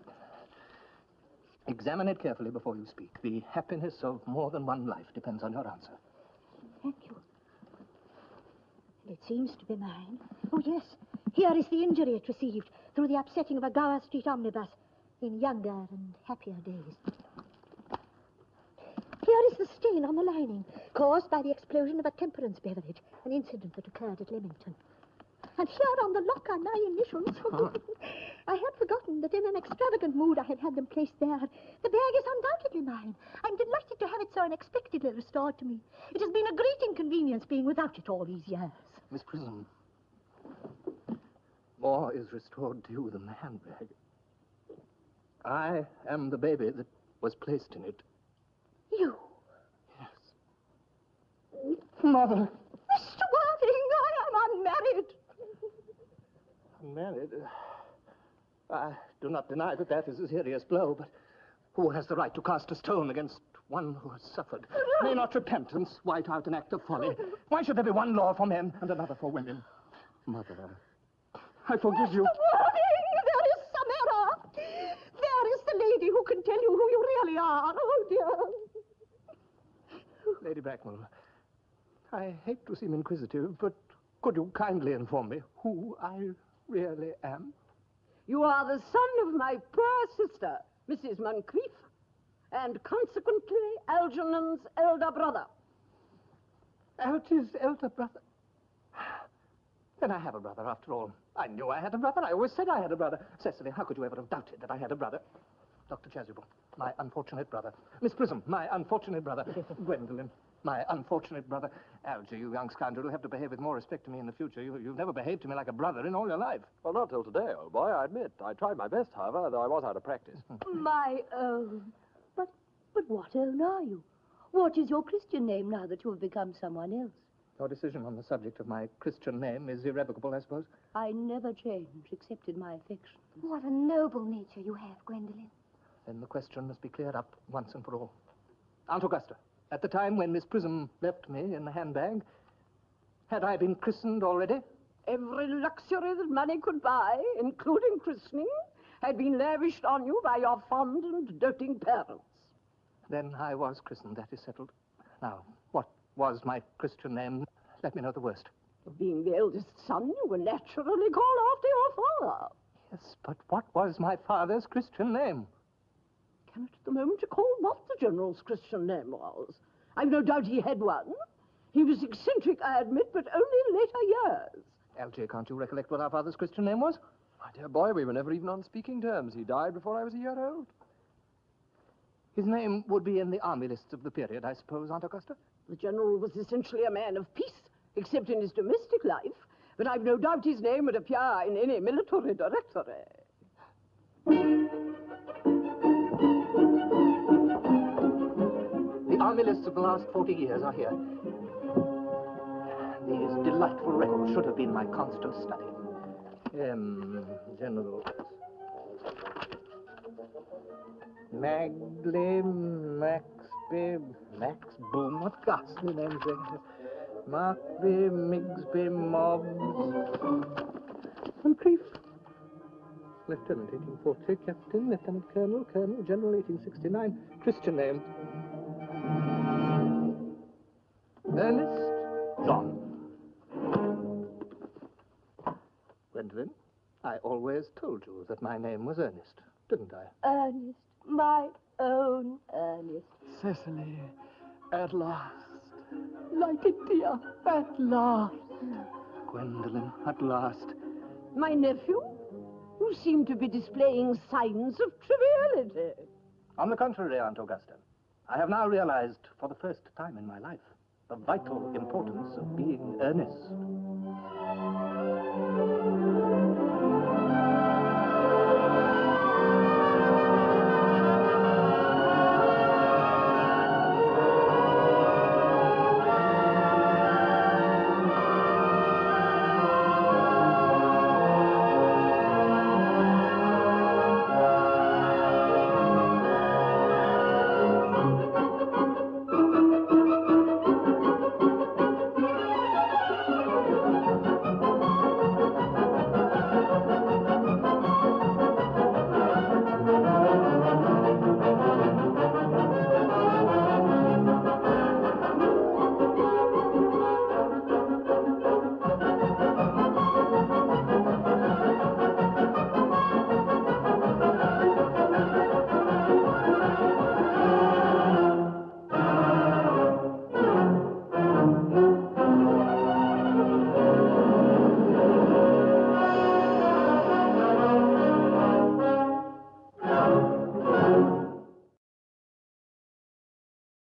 Examine it carefully before you speak. The happiness of more than one life depends on your answer. Thank you. It seems to be mine. Oh, yes. Here is the injury it received through the upsetting of a Gower Street omnibus in younger and happier days. Here is the stain on the lining, caused by the explosion of a temperance beverage, an incident that occurred at Leamington. And here on the lock are my initials. I had forgotten that in an extravagant mood I had had them placed there. The bag is undoubtedly mine. I'm delighted to have it so unexpectedly restored to me. It has been a great inconvenience being without it all these years. Miss Prism, more is restored to you than the handbag. I am the baby that was placed in it. You? Yes. Mother. Mr. Worthing, I am unmarried. Unmarried? I do not deny that that is a serious blow, but who has the right to cast a stone against one who has suffered? May not repentance white out an act of folly? Why should there be one law for men and another for women? Mother, I forgive you. Mr. Worthing, there is some error. There is the lady who can tell you who you really are. Oh, dear. Lady Bracknell, I hate to seem inquisitive, but could you kindly inform me who I really am? You are the son of my poor sister, Mrs. Moncrief, and consequently Algernon's elder brother. Algy's elder brother? Then I have a brother, after all. I knew I had a brother. I always said I had a brother. Cecily, how could you ever have doubted that I had a brother? Dr. Chasuble, my unfortunate brother. Miss Prism, my unfortunate brother. Gwendolen, my unfortunate brother. Algy, you young scoundrel, you'll have to behave with more respect to me in the future. You've never behaved to me like a brother in all your life. Well, not till today, old boy, I admit. I tried my best, however, though I was out of practice. My own. But what own are you? What is your Christian name now that you have become someone else? Your decision on the subject of my Christian name is irrevocable, I suppose? I never change, except in my affections. What a noble nature you have, Gwendolen. Then the question must be cleared up once and for all. Aunt Augusta, at the time when Miss Prism left me in the handbag, had I been christened already? Every luxury that money could buy, including christening, had been lavished on you by your fond and doting parents. Then I was christened, that is settled. Now, what was my Christian name? Let me know the worst. Being the eldest son, you were naturally called after your father. Yes, but what was my father's Christian name? Cannot at the moment recall what the General's Christian name was. I've no doubt he had one. He was eccentric, I admit, but only in later years. Algy, can't you recollect what our father's Christian name was? My dear boy, we were never even on speaking terms. He died before I was a year old. His name would be in the army lists of the period, I suppose, Aunt Augusta? The General was essentially a man of peace, except in his domestic life, but I've no doubt his name would appear in any military directory. The army lists of the last 40 years are here. These delightful records should have been my constant study. General. Magley, Maxby, Max Boom, what ghastly names they have. Markby, Migsby, Mobbs. Moncrief. Lieutenant, 1840. Captain, Lieutenant Colonel, Colonel, General, 1869. Christian name. Ernest John. Gwendolen, I always told you that my name was Ernest, didn't I? Ernest, my own Ernest. Cecily, at last. Like it, dear, at last. Gwendolen, at last. My nephew? You seem to be displaying signs of triviality. On the contrary, Aunt Augusta, I have now realized for the first time in my life the vital importance of being earnest.